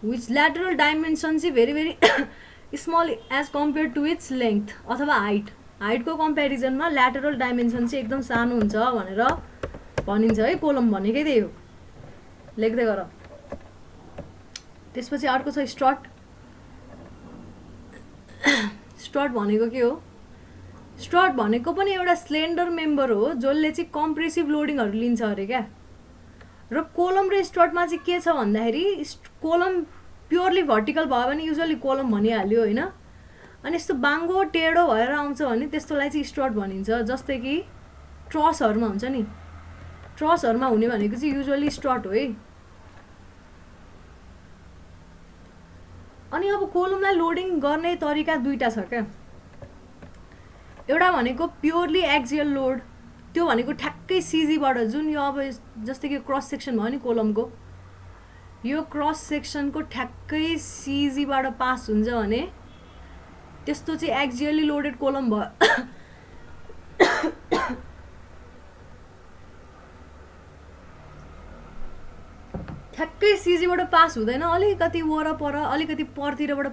विच ल्याटरल डाइमेन्सन चाहिँ very very small as compare to its length अथवा हाइटको कम्पेरिजनमा ल्याटरल डाइमेन्सन चाहिँ एकदम सानो हुन्छ भनेर भनिन्छ है। कोलम भनेकै त्यही हो, लेख्दै गर। त्यसपछि अर्को छ स्ट्रट। स्ट्रट भनेको के हो? स्ट्रट भनेको पनि एउटा स्लेन्डर मेम्बर हो जसले चाहिँ कम्प्रेसिभ लोडिङहरू लिन्छ अरे क्या। र कोलम र स्ट्रटमा चाहिँ के छ भन्दाखेरि कोलम प्योरली भर्टिकल भयो भने युजुअली कोलम भनिहाल्यो होइन, अनि यस्तो बाङ्गो टेढो भएर आउँछ भने त्यस्तोलाई चाहिँ स्ट्रट भनिन्छ। जस्तै कि ट्रसहरूमा हुन्छ नि, ट्रसहरूमा हुने भनेको चाहिँ युजुअली स्ट्रट हो है। अनि अब कोलमलाई लोडिङ गर्ने तरिका दुईटा छ क्या। एउटा भनेको प्योरली एक्जियल लोड, त्यो भनेको ठ्याक्कै सिजीबाट जुन यो अब जस्तै कि क्रस सेक्सन भयो नि कोलमको, यो क्रस सेक्सनको ठ्याक्कै सिजीबाट पास हुन्छ भने त्यस्तो चाहिँ एक्जियली लोडेड कोलम भयो। ठ्याक्कै सिजीबाट पास हुँदैन, अलिकति वरपर अलिकति परतिरबाट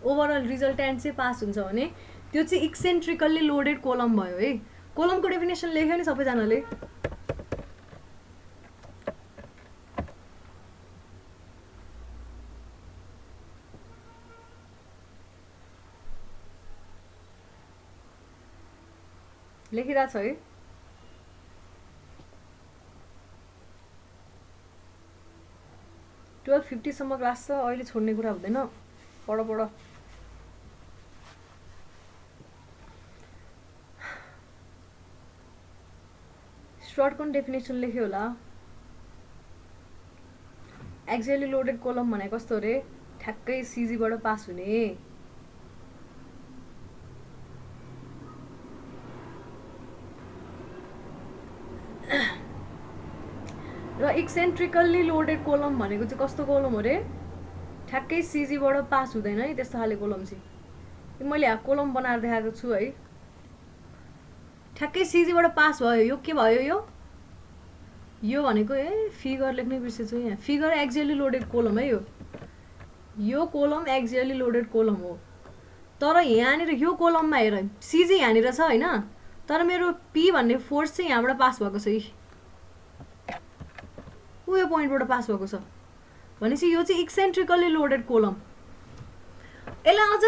ओभरअल रिजल्ट्यान्ट चाहिँ पास हुन्छ भने त्यो चाहिँ इक्सेन्ट्रिकल्ली लोडेड कोलम भयो है। कोलमको डेफिनेसन लेख्यो नि सबैजनाले, लेखिरहेको छ है। ट्वेल्भ 50सम्म क्लास छ, अहिले छोड्ने कुरा हुँदैन, पढ। स्ट्रटको डेफिनेसन लेख्यो होला। एक्जियली लोडेड कोलम भनेको कस्तो रे, ठ्याक्कै सिजीबाट पास हुने र इक्सेन्ट्रिकल्ली लोडेड कोलम भनेको चाहिँ कस्तो कोलम हो रे, ठ्याक्कै सिजीबाट पास हुँदैन है त्यस्तो खाले कोलम चाहिँ। मैले यहाँ कोलम बनाएर देखाएको छु है, ठ्याक्कै सिजीबाट पास भयो। यो के भयो, यो भनेको फिगर लेख्नै बिर्सेछु यहाँ, फिगर एक्जियली लोडेड कोलम है। यो कोलम एक्जियली लोडेड कोलम हो, तर यहाँनिर यो कोलममा हेर सिजी यहाँनिर छ होइन, तर मेरो पी भन्ने फोर्स चाहिँ यहाँबाट पास भएको छ, यो पोइन्टबाट पास भएको छ भनेपछि यो चाहिँ इक्सेन्ट्रिकल्ली लोडेड कोलम। यसलाई अझ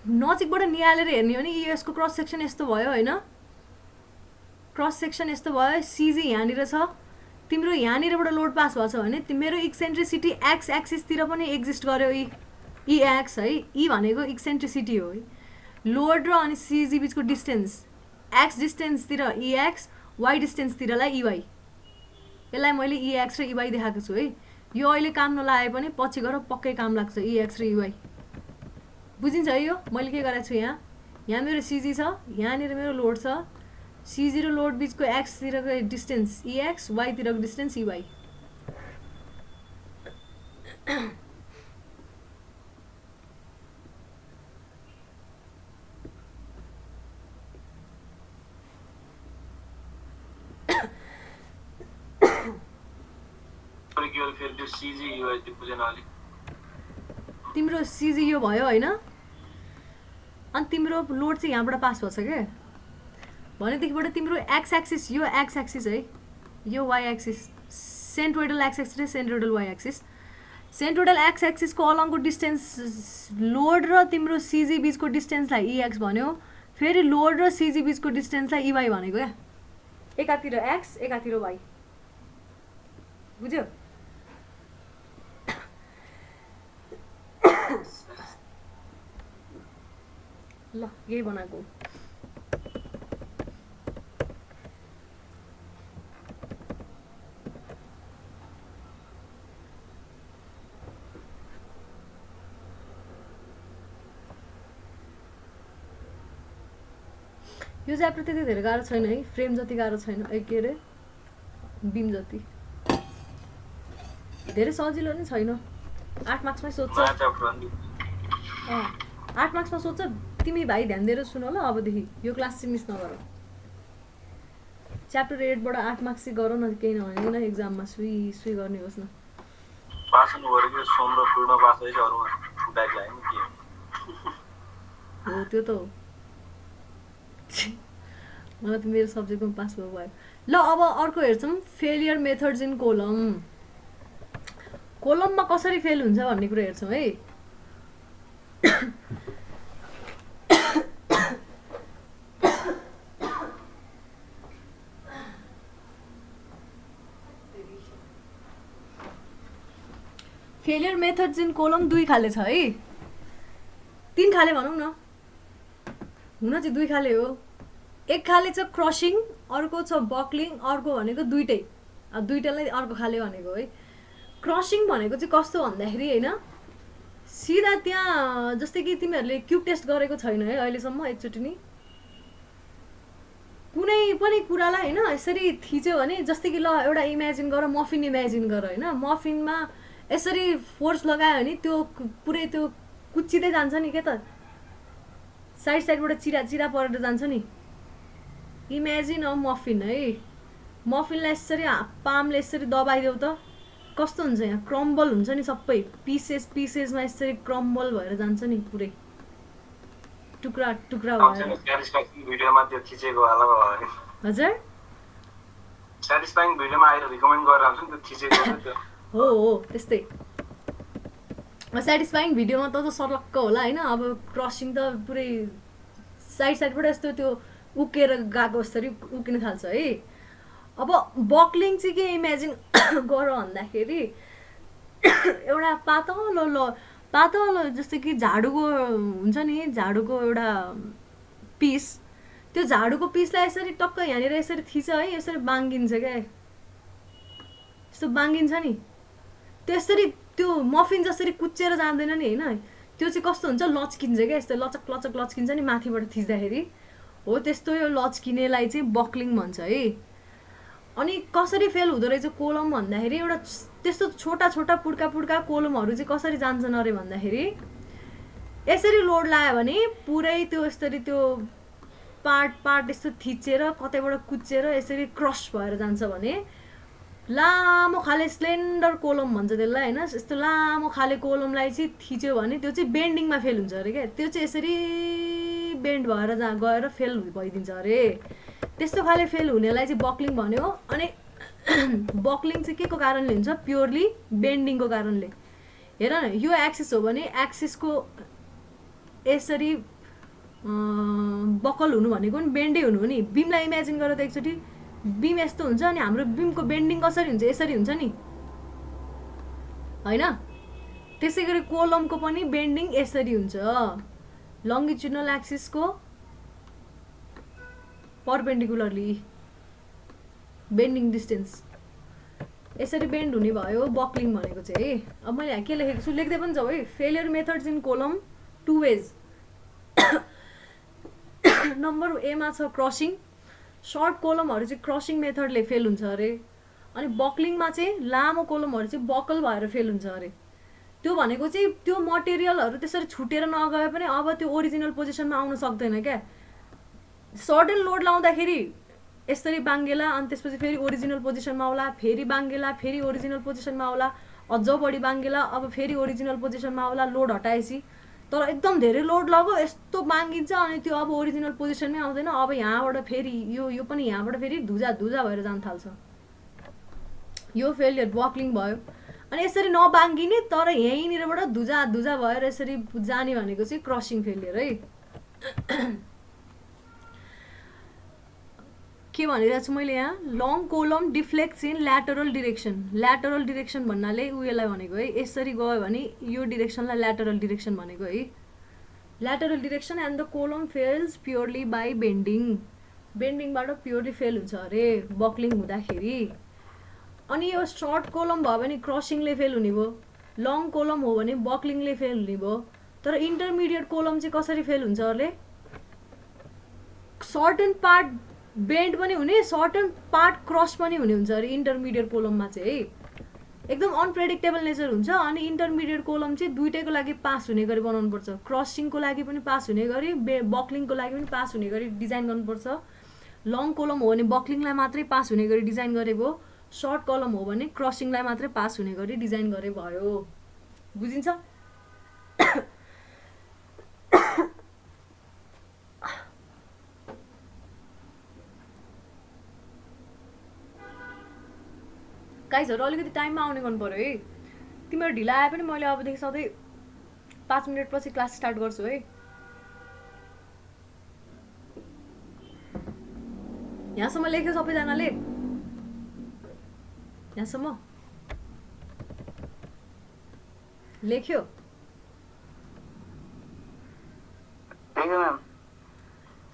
नजिकबाट निहालेर हेर्ने हो भने यसको क्रस सेक्सन यस्तो भयो होइन, क्रस सेक्सन यस्तो भयो, सिजी यहाँनिर छ, तिम्रो यहाँनिरबाट लोड पास भएको छ भने मेरो इक्सेन्ट्रिसिटी एक्स एक्सिसतिर पनि एक्जिस्ट गर्यो, ई एक्स है। ई भनेको इक्सेन्ट्रिसिटी हो है, लोड र अनि सिजी बिचको डिस्टेन्स, एक्स डिस्टेन्सतिर ई एक्स, वाइ डिस्टेन्सतिरलाई इवाई, यसलाई मैले ई एक्स र इवाई देखाएको छु है। यो अहिले काम नलागे पनि पछि गएर पक्कै काम लाग्छ ई एक्स र इवाई, बुझिन्छ है। यो मैले के गरेको छु, यहाँ मेरो सिजी छ, यहाँनिर मेरो लोड छ, सिजी र लोड बिचको एक्सतिरको डिस्टेन्स ई एक्स, वाइतिरको डिस्टेन्स इवाई। तिम्रो सिजी यो भयो होइन, अनि तिम्रो लोड चाहिँ यहाँबाट पास भएको छ क्या, भनेदेखिबाट तिम्रो एक्स एक्सिस, यो एक्स एक्सिस है, यो Y axis, centroidal X axis र centroidal Y axis, centroidal X एक्सिसको अलङको डिस्टेन्स लोड र तिम्रो सिजी बिचको डिस्टेन्सलाई ई एक्स भन्यो, फेरि लोड र सिजी बिचको डिस्टेन्सलाई इवाई भनेको क्या, एकातिर एक्स एकातिर वाइ, बुझ्यो। ल यही बनाएको, यो च्याप्टर त्यति धेरै गाह्रो छैन है, फ्रेम जति गाह्रो छैन, के अरे बिम जति धेरै सजिलो नै छैन। 8 मार्क्समै सोध्छ, 8 मार्क्समा सोध्छ। तिमी भाइ ध्यान दिएर सुन ल, अबदेखि यो क्लास चाहिँ मिस नगर। च्याप्टर 8बाट 8 मार्क्स चाहिँ गरौँ न, केही नभने न एक्जाममा सुई गर्ने होस् न। हो त्यो त हो, मलाई त मेरो सब्जेक्टमा पास भयो। ल अब अर्को हेर्छौँ, फेलियर मेथड्स इन कोलम। कोलममा कसरी फेल हुन्छ भन्ने कुरा हेर्छौँ है। फेलियर मेथड्स इन कोलम दुई खाले छ है, 3 खाले भनौँ न, हुन चाहिँ 2 खाले हो। एक खाले छ क्रसिङ, अर्को छ बक्लिङ, अर्को भनेको दुइटै। दुइटालाई अर्को खाले भनेको है। क्रसिङ भनेको चाहिँ कस्तो भन्दाखेरि होइन, सिधा त्यहाँ जस्तै कि तिमीहरूले क्युब टेस्ट गरेको छैन है अहिलेसम्म एकचोटि नि, कुनै पनि कुरालाई होइन यसरी थिच्यो भने, जस्तै कि ल एउटा इमेजिन गर, मफिन इमेजिन गर होइन, मफिनमा यसरी फोर्स लगायो भने त्यो पुरै त्यो कुच्चिँदै जान्छ नि, के त साइड साइडबाट चिरा चिरा परेर जान्छ नि। इमेजिन अ मफिन है, मफिनलाई यसरी पामले यसरी दबाइदेऊ त कस्तो हुन्छ, यहाँ क्रम्बल हुन्छ नि, सबै पिसेस पिसेसमा यसरी क्रम्बल भएर जान्छ नि, पुरै टुक्रा टुक्रा भएर। स्याटिस्फ्याक्सन भिडियोमा त्यो खिचेको वाला भयो। हजुर स्याटिस्फ्याइङ भिडियोमा आएर रिकमेन्ड गरेर आउँछ नि त्यो खिचेको त्यो। हो त्यस्तै। सेटिस्फाइङ भिडियोमा त सर्लक्क होला होइन, अब क्रसिङ त पुरै साइड साइडबाट यस्तो त्यो उकेर गएको जसरी उकिन थाल्छ है। अब बक्लिङ चाहिँ के इमेजिन गर भन्दाखेरि एउटा पातलो जस्तै कि झाडुको हुन्छ नि, झाडुको एउटा पिस, त्यो झाडुको पिसलाई यसरी टक्क यहाँनिर यसरी थिच है, यसरी बाङ्गिन्छ क्या, यस्तो बाङ्गिन्छ नि, त्यसरी त्यो मफिन जसरी कुच्चेर जाँदैन नि होइन, त्यो चाहिँ कस्तो हुन्छ, लच्किन्छ क्या, यस्तो लचक लचक लच्किन्छ नि माथिबाट थिच्दाखेरि, हो त्यस्तो यो लच्किनेलाई चाहिँ बक्लिङ भन्छ है। अनि कसरी फेल हुँदो रहेछ कोलम भन्दाखेरि, एउटा त्यस्तो छोटा छोटा पुड्का पुड्का कोलमहरू चाहिँ कसरी जान्छन् अरे भन्दाखेरि, यसरी लोड लगायो भने पुरै त्यो यसरी त्यो पार्ट यस्तो थिचेर कतैबाट कुच्चेर यसरी क्रस भएर जान्छ भने, लामो खाले स्लेन्डर कोलम भन्छ त्यसलाई होइन, यस्तो लामो खाले कोलमलाई चाहिँ थिच्यो भने त्यो चाहिँ बेन्डिङमा फेल हुन्छ अरे क्या, त्यो चाहिँ यसरी बेन्ड भएर गएर फेल भइदिन्छ अरे। त्यस्तो खाले फेल हुनेलाई चाहिँ बक्लिङ भन्यो। अनि बक्लिङ चाहिँ के को कारणले हुन्छ, प्योरली बेन्डिङको कारणले। हेर न, यो एक्सिस हो भने एक्सिसको यसरी बकल हुनु भनेको नि बेन्डै हुनु हो नि। बिमलाई इमेजिन गरेर त एकचोटि बिम यस्तो हुन्छ अनि हाम्रो बिमको बेन्डिङ कसरी हुन्छ, यसरी हुन्छ नि होइन। त्यसै गरी कोलमको पनि बेन्डिङ यसरी हुन्छ, लङ्गिट्युडनल एक्सिसको परपेन्डिकुलरली बेन्डिङ डिस्टेन्स यसरी बेन्ड हुने भयो बक्लिङ भनेको चाहिँ है। अब मैले के लेखेको छु लेख्दै पनि जाऊ है। Failure methods in column two ways. Number एमा छ क्रसिङ। सर्ट कोलमहरू चाहिँ क्रसिङ मेथडले फेल हुन्छ अरे, अनि बक्लिङमा चाहिँ लामो कोलमहरू चाहिँ बकल भएर फेल हुन्छ अरे। त्यो भनेको चाहिँ त्यो मटेरियलहरू त्यसरी छुटेर नगए पनि अब त्यो ओरिजिनल पोजिसनमा आउन सक्दैन क्या। सडन लोड लाउँदाखेरि यसरी बाङ्गेला, अनि त्यसपछि फेरि ओरिजिनल पोजिसनमा आउला, फेरि बाङ्गेला, फेरि ओरिजिनल पोजिसनमा आउला, अझ बढी बाङ्गेला, अब फेरि ओरिजिनल पोजिसनमा आउला लोड हटाएपछि। तर एकदम धेरै लोड लग्यो यस्तो बाङ्गिन्छ अनि त्यो अब ओरिजिनल पोजिसनमै आउँदैन। अब यहाँबाट फेरि यो पनि यहाँबाट फेरि धुजा भएर जान थाल्छ। यो फेलियर बक्लिङ भयो। अनि यसरी नबाङ्गिने तर यहीँनिरबाट धुजा भएर यसरी जाने भनेको चाहिँ क्रसिङ फेलियर है। के भनिरहेको छु मैले यहाँ, long column deflects in lateral direction. Lateral direction भन्नाले उयोलाई भनेको है, यसरी गयो भने यो डिरेक्सनलाई ल्याटरल डिरेक्सन भनेको है। Lateral direction and the column fails purely by bending. बेन्डिङबाट प्योरली फेल हुन्छ अरे बक्लिङ हुँदाखेरि। अनि यो सर्ट कोलम भयो भने क्रसिङले फेल हुने भयो, लङ कोलम हो भने बक्लिङले फेल हुने भयो। तर इन्टरमिडिएट कोलम चाहिँ कसरी फेल हुन्छ अरे, सर्टन पार्ट बेन्ड पनि हुने, सर्टन पार्ट क्रस पनि हुने हुन्छ अरे इन्टरमिडिएट कोलममा चाहिँ है। एकदम अनप्रेडिक्टेबल नेचर हुन्छ। अनि इन्टरमिडिएट कोलम चाहिँ दुइटैको लागि पास हुने गरी बनाउनुपर्छ। क्रसिङको लागि पनि पास हुने गरी, बक्लिङको लागि पनि पास हुने गरी डिजाइन गर्नुपर्छ। लङ कोलम हो भने बक्लिङलाई मात्रै पास हुने गरी डिजाइन गरे भयो, सर्ट कोलम हो भने क्रसिङलाई मात्रै पास हुने गरी डिजाइन गरे भयो। बुझिन्छ? गाइजहरू अलिकति टाइममा आउने गर्नु पऱ्यो है। तिमीहरू ढिला आए पनि मैले अबदेखि सधैँ 5 मिनट पछि क्लास स्टार्ट गर्छु है। यहाँसम्म लेख्यो सबैजनाले? यहाँसम्म लेख्यो?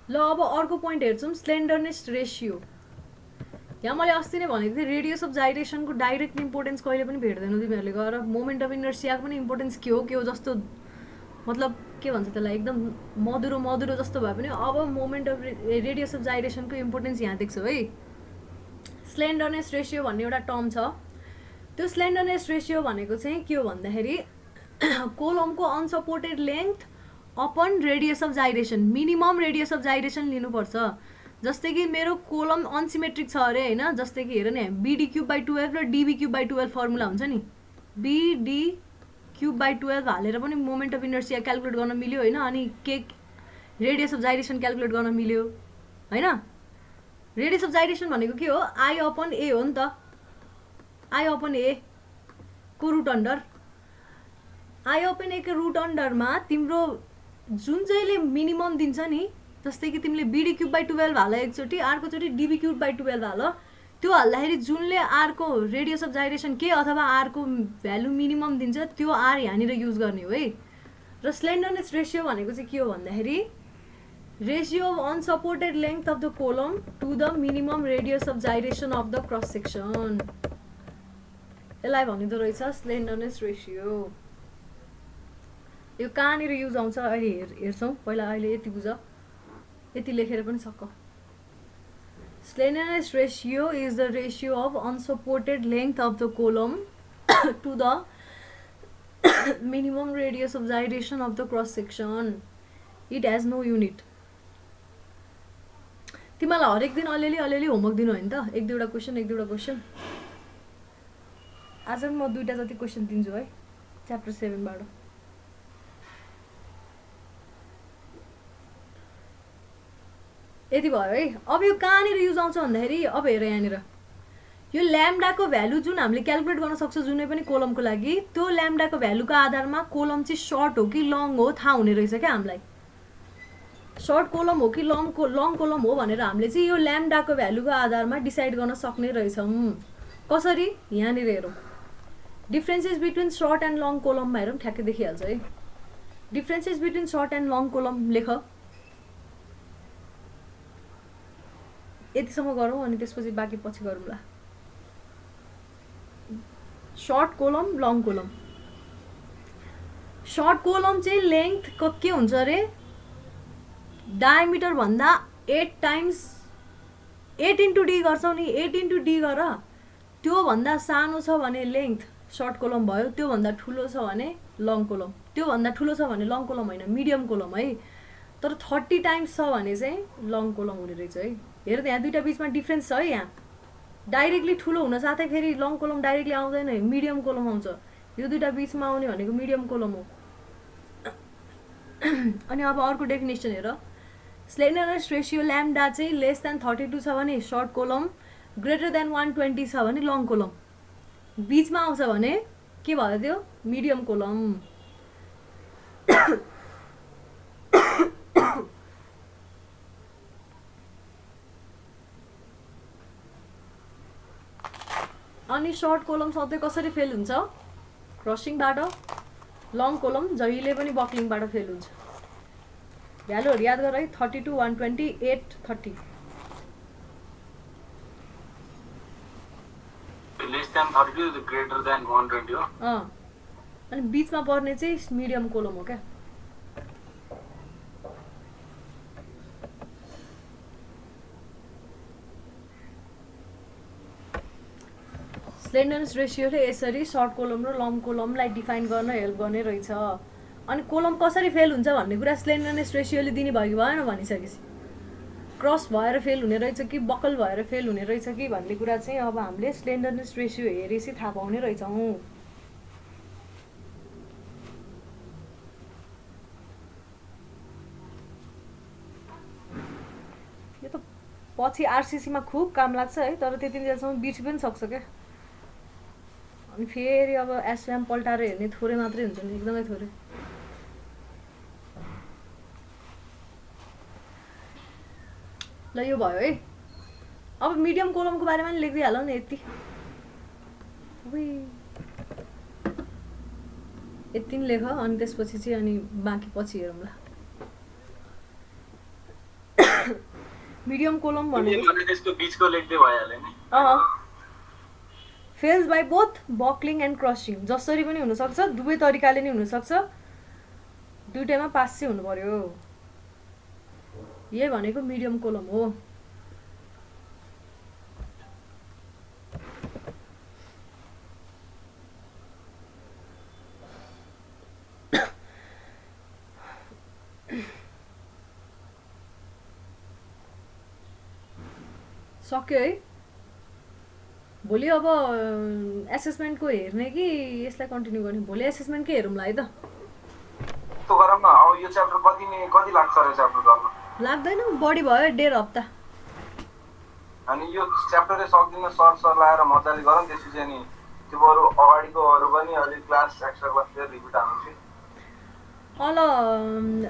ल अब अर्को पोइन्ट हेर्छौँ, स्लेन्डरनेस रेसियो। यहाँ मैले अस्ति नै भनेको थिएँ रेडियस अफ जाइरेसनको डाइरेक्ट इम्पोर्टेन्स कहिले पनि भेट्दैनौ तिमीहरूले गएर। मोमेन्ट अफ इनर्सियाको पनि इम्पोर्टेन्स के हो जस्तो, मतलब के भन्छ त्यसलाई, एकदम मधुरो जस्तो भए पनि अब मोमेन्ट अफ रेडियस अफ जाइरेसनको इम्पोर्टेन्स यहाँ देख्छौ है। स्लेन्डरनेस रेसियो भन्ने एउटा टर्म छ। त्यो स्लेन्डरनेस रेसियो भनेको चाहिँ के हो भन्दाखेरि कोलमको unsupported length upon radius of gyration, minimum radius of gyration लिनुपर्छ। जस्तै कि मेरो कोलम अनसिमेट्रिक छ अरे होइन, जस्तै कि हेर न BD³/12 र DB³/12 फर्मुला हुन्छ नि, BD³/12 हालेर पनि मोमेन्ट अफ इनर्सिया क्यालकुलेट गर्न मिल्यो होइन, अनि के रेडियस अफ जाइरेसन क्यालकुलेट गर्न मिल्यो होइन। रेडियस अफ जाइरेसन भनेको के हो, I/A हो नि त, I/A को रुट अन्डर। I/A को रुट अन्डरमा तिम्रो जुन चाहिँले मिनिमम दिन्छ नि, जस्तै कि तिमीले BD³/12 हाल एकचोटि, अर्कोचोटि DB³/12 हाल, त्यो हाल्दाखेरि जुनले आरको रेडियस अफ जाइरेसन के अथवा आरको भ्यालु मिनिमम दिन्छ त्यो आर यहाँनिर युज गर्ने हो है। र स्लेन्डरनेस रेसियो भनेको चाहिँ के हो भन्दाखेरि ratio of unsupported length of the column to the minimum radius of gyration of the cross section, यसलाई भनिँदो रहेछ स्लेन्डरनेस रेसियो। यो कहाँनिर युज आउँछ अहिले हेर्छौँ, पहिला अहिले यति बुझ, यति लेखेर पनि सक्छ। Slenderness ratio is the ratio of unsupported length of the column to the minimum radius of gyration of the cross section. It has no unit. तिमीलाई हरेक दिन अलिअलि होमवर्क दिनु होइन त, एक दुईवटा क्वेसन। आज म 2टा जति क्वेसन दिन्छु है च्याप्टर 7 बाट। यति भयो है। अब यो कहाँनिर युज आउँछ भन्दाखेरि अब हेर यहाँनिर यो ल्याम्डाको भ्यालु जुन हामीले क्यालकुलेट गर्न सक्छ जुनै पनि कोलमको लागि, त्यो ल्याम्डाको भ्यालुको आधारमा कोलम चाहिँ सर्ट हो कि लङ हो थाहा हुने रहेछ क्या हामीलाई। सर्ट कोलम हो कि लङ कोलम हो भनेर हामीले चाहिँ यो ल्याम्डाको भ्यालुको आधारमा डिसाइड गर्न सक्ने रहेछौँ। कसरी, यहाँनिर हेरौँ, differences between short and long कोलममा हेरौँ, ठ्याक्कै देखिहाल्छ है। Differences between short and long column लेख, यतिसम्म गरौँ अनि त्यसपछि बाँकी पछि गरौँला। Short column, long column. Short column चाहिँ लेन्थ के हुन्छ अरे, डायमिटर भन्दा 8 टाइम्स 8 × D गर्छौ नि, 8 × D गर, त्यो भन्दा सानो छ भने लेन्थ सर्ट कोलम भयो, त्यो भन्दा ठुलो छ भने लङ कोलम, त्यो भन्दा ठुलो छ भने लङ कोलम होइन मिडियम कोलम है। तर 30 टाइम्स छ भने चाहिँ लङ कोलम हुने रहेछ है। हेर त्यहाँ दुईटा बीचमा डिफ्रेन्स छ है। यहाँ डाइरेक्टली ठुलो हुन साथै फेरि लङ कोलम डाइरेक्टली आउँदैन, मिडियम कोलम आउँछ। यो दुईटा बीचमा आउने भनेको मिडियम कोलम हो। अनि अब अर्को डेफिनेसन हेर, स्लेन्डरनेस रेसियो ल्याम्डा चाहिँ लेस देन 32 छ भने सर्ट कोलम, ग्रेटर देन 120 छ भने लङ कोलम, बीचमा आउँछ भने के भयो त्यो मिडियम कोलम। अनि सर्ट कोलम सधैँ कसरी फेल हुन्छ, क्रसिङबाट। लङ कोलम जहिले पनि बक्लिङबाट फेल हुन्छ। भ्यालुहरू याद गर है, 32, 120, 8, 30। लेस देन 32 ग्रेटर देन 120 हो। अनि बीचमा पर्ने चाहिँ मिडियम कोलम हो क्या। स्लेन्डरनेस रेसियोले यसरी सर्ट कोलम र लङ कोलमलाई डिफाइन गर्न हेल्प गर्ने रहेछ। अनि कोलम कसरी फेल हुन्छ भन्ने कुरा स्लेन्डरनेस रेसियोले दिने भयो कि भएन भनिसकेपछि, क्रस भएर फेल हुने रहेछ कि बकल भएर फेल हुने रहेछ कि भन्ने कुरा चाहिँ अब हामीले स्लेन्डरनेस रेसियो हेरेपछि थाहा पाउने रहेछौँ। यो त पछि आरसिसीमा खुब काम लाग्छ है, तर त्यतिन्जेलसम्म बिर्सि पनि सक्छ क्या। अनि फेरि अब एसएम पल्टाएर हेर्ने थोरै मात्रै हुन्छ नि, एकदमै थोरै। ल यो भयो है। अब मिडियम कोलमको बारेमा नि लेखिदिइहालौँ न यति, यति नि लेख, अनि त्यसपछि चाहिँ अनि बाँकी पछि हेरौँला। मिडियम कोलम तिमीले भनेको भने त्यसको बिचको लेख्दै भइहाल्यो नि fails by both buckling and crushing, जसरी पनि हुनसक्छ, दुवै तरिकाले नै हुनसक्छ, दुइटैमा पास चाहिँ हुनु पर्यो। यही भनेको मिडियम कोलम हो। सक्यो है। भोलि अब एसेसमेन्टको हेर्ने कि यसलाई कन्टिन्यू गर्ने? भोलि एसेसमेन्टकै हेरौँला है त। त्यो गरौँ न। अब यो च्याप्टर कति लाग्छ र च्याप्टर गर्न? लाग्दैन, बढी भयो 1.5 हप्ता। अनि यो च्याप्टरै सक्दिन सर लाएर मजाले गरौँ, त्यसपछि अनि त्यो बरु अगाडिको अरू पनि अलिक क्लास एक्स्ट्रा क्लासतिर रिपिट हाल्छु।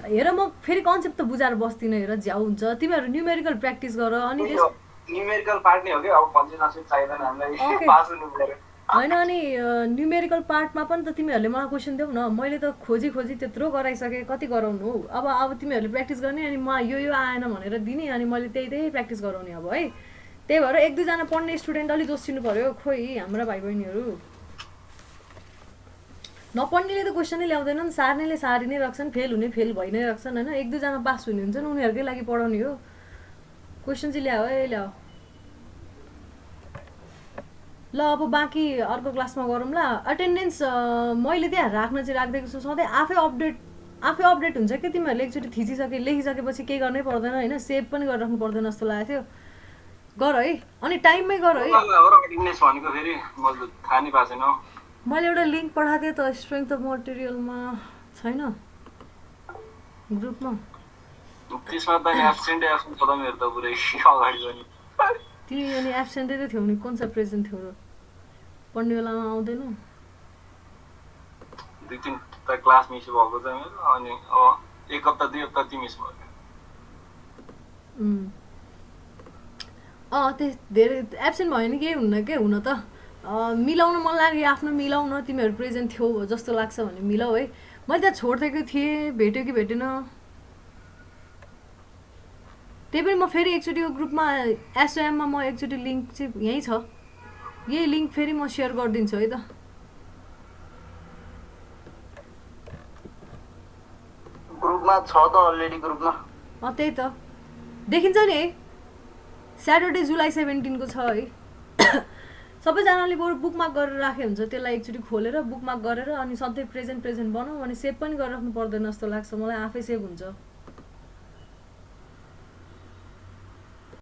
हेर म फेरि कन्सेप्ट त बुझाएर बस्दिनँ, हेर झ्याउ हुन्छ। तिमीहरू न्युमेरिकल प्र्याक्टिस गर। अनि न्युमेरिकल पार्ट नै हो कि, अब फन्जी नसिब चाहिँदैन हामीलाई, पास हुनु पर्यो। होइन, अनि न्युमेरिकल पार्टमा पनि त तिमीहरूले मलाई क्वेसन देऊ न। मैले त खोजी त्यत्रो गराइसकेँ, कति गराउनु हौ। अब तिमीहरूले प्र्याक्टिस गर्ने, अनि म यो आएन भनेर दिने, अनि मैले त्यही प्र्याक्टिस गराउने अब है। त्यही भएर 1-2 जना पढ्ने स्टुडेन्ट अलिक जोसिनु पर्यो। खोइ हाम्रा भाइ बहिनीहरू नपढ्नेले त क्वेसनै ल्याउँदैनन्, सार्नेले सारी नै राख्छन्, फेल हुने फेल भइ नै राख्छन् होइन। 1-2 जना पास हुने हुन्छन्, उनीहरूकै लागि पढाउने हो। क्वेसन चाहिँ ल्याऊ है, ल्याऊ ल। अब बाँकी अर्को क्लासमा गरौँला। एटेन्डेन्स मैले त्यहाँ राख्न चाहिँ राख्दिएको छु सधैँ। आफै अपडेट हुन्छ कि तिमीहरूले एकचोटि लेखिसकेपछि केही गर्नै पर्दैन होइन। सेभ पनि गरेर राख्नु पर्दैन जस्तो लागेको थियो। गर है, अनि टाइममै गर है। भनेको फेरि मैले थाहा नै पाएको छैन। मैले एउटा लिङ्क पठाएको थिएँ त स्ट्रेङ्थ अफ मटेरियलमा, छैन ग्रुपमा। त्यसमा त एब्सेन्ट खतम हेर्दा पुरै अगाडि पनि। तिमी अनि एब्सेन्टै त थियौ नि, कुन चाहिँ प्रेजेन्ट थियो र? पढ्ने बेलामा आउँदैन। 2-3 क्लास मिस भएको छ मेरो, अनि अब 1 हप्ता 2 हप्ता ती मिस भयो। धेरै एब्सेन्ट भयो नि केही हुन्न के, हुन त मिलाउन मन लाग्यो आफ्नो। मिलाउन, तिमीहरू प्रेजेन्ट थियो जस्तो लाग्छ भने मिलाऊ है। मैले त्यहाँ छोडिदिएको थिएँ, भेट्यो कि भेटेन। त्यही पनि म फेरि एकचोटि यो ग्रुपमा एसओएममा म एकचोटि लिङ्क चाहिँ यहीँ छ, यही लिङ्क फेरि म सेयर गरिदिन्छु है त। ग्रुपमा छ त अलरेडी ग्रुपमा। त्यही त देखिन्छ नि है। स्याटरडे जुलाई 17 को छ है। सबैजनाले बरु बुकमार्क गरेर राखे हुन्छ, त्यसलाई एकचोटि खोलेर बुकमार्क गरेर अनि सधैँ प्रेजेन्ट बनाऊ, अनि सेभ पनि गरेर राख्नु पर्दैन जस्तो लाग्छ मलाई। आफै सेभ हुन्छ।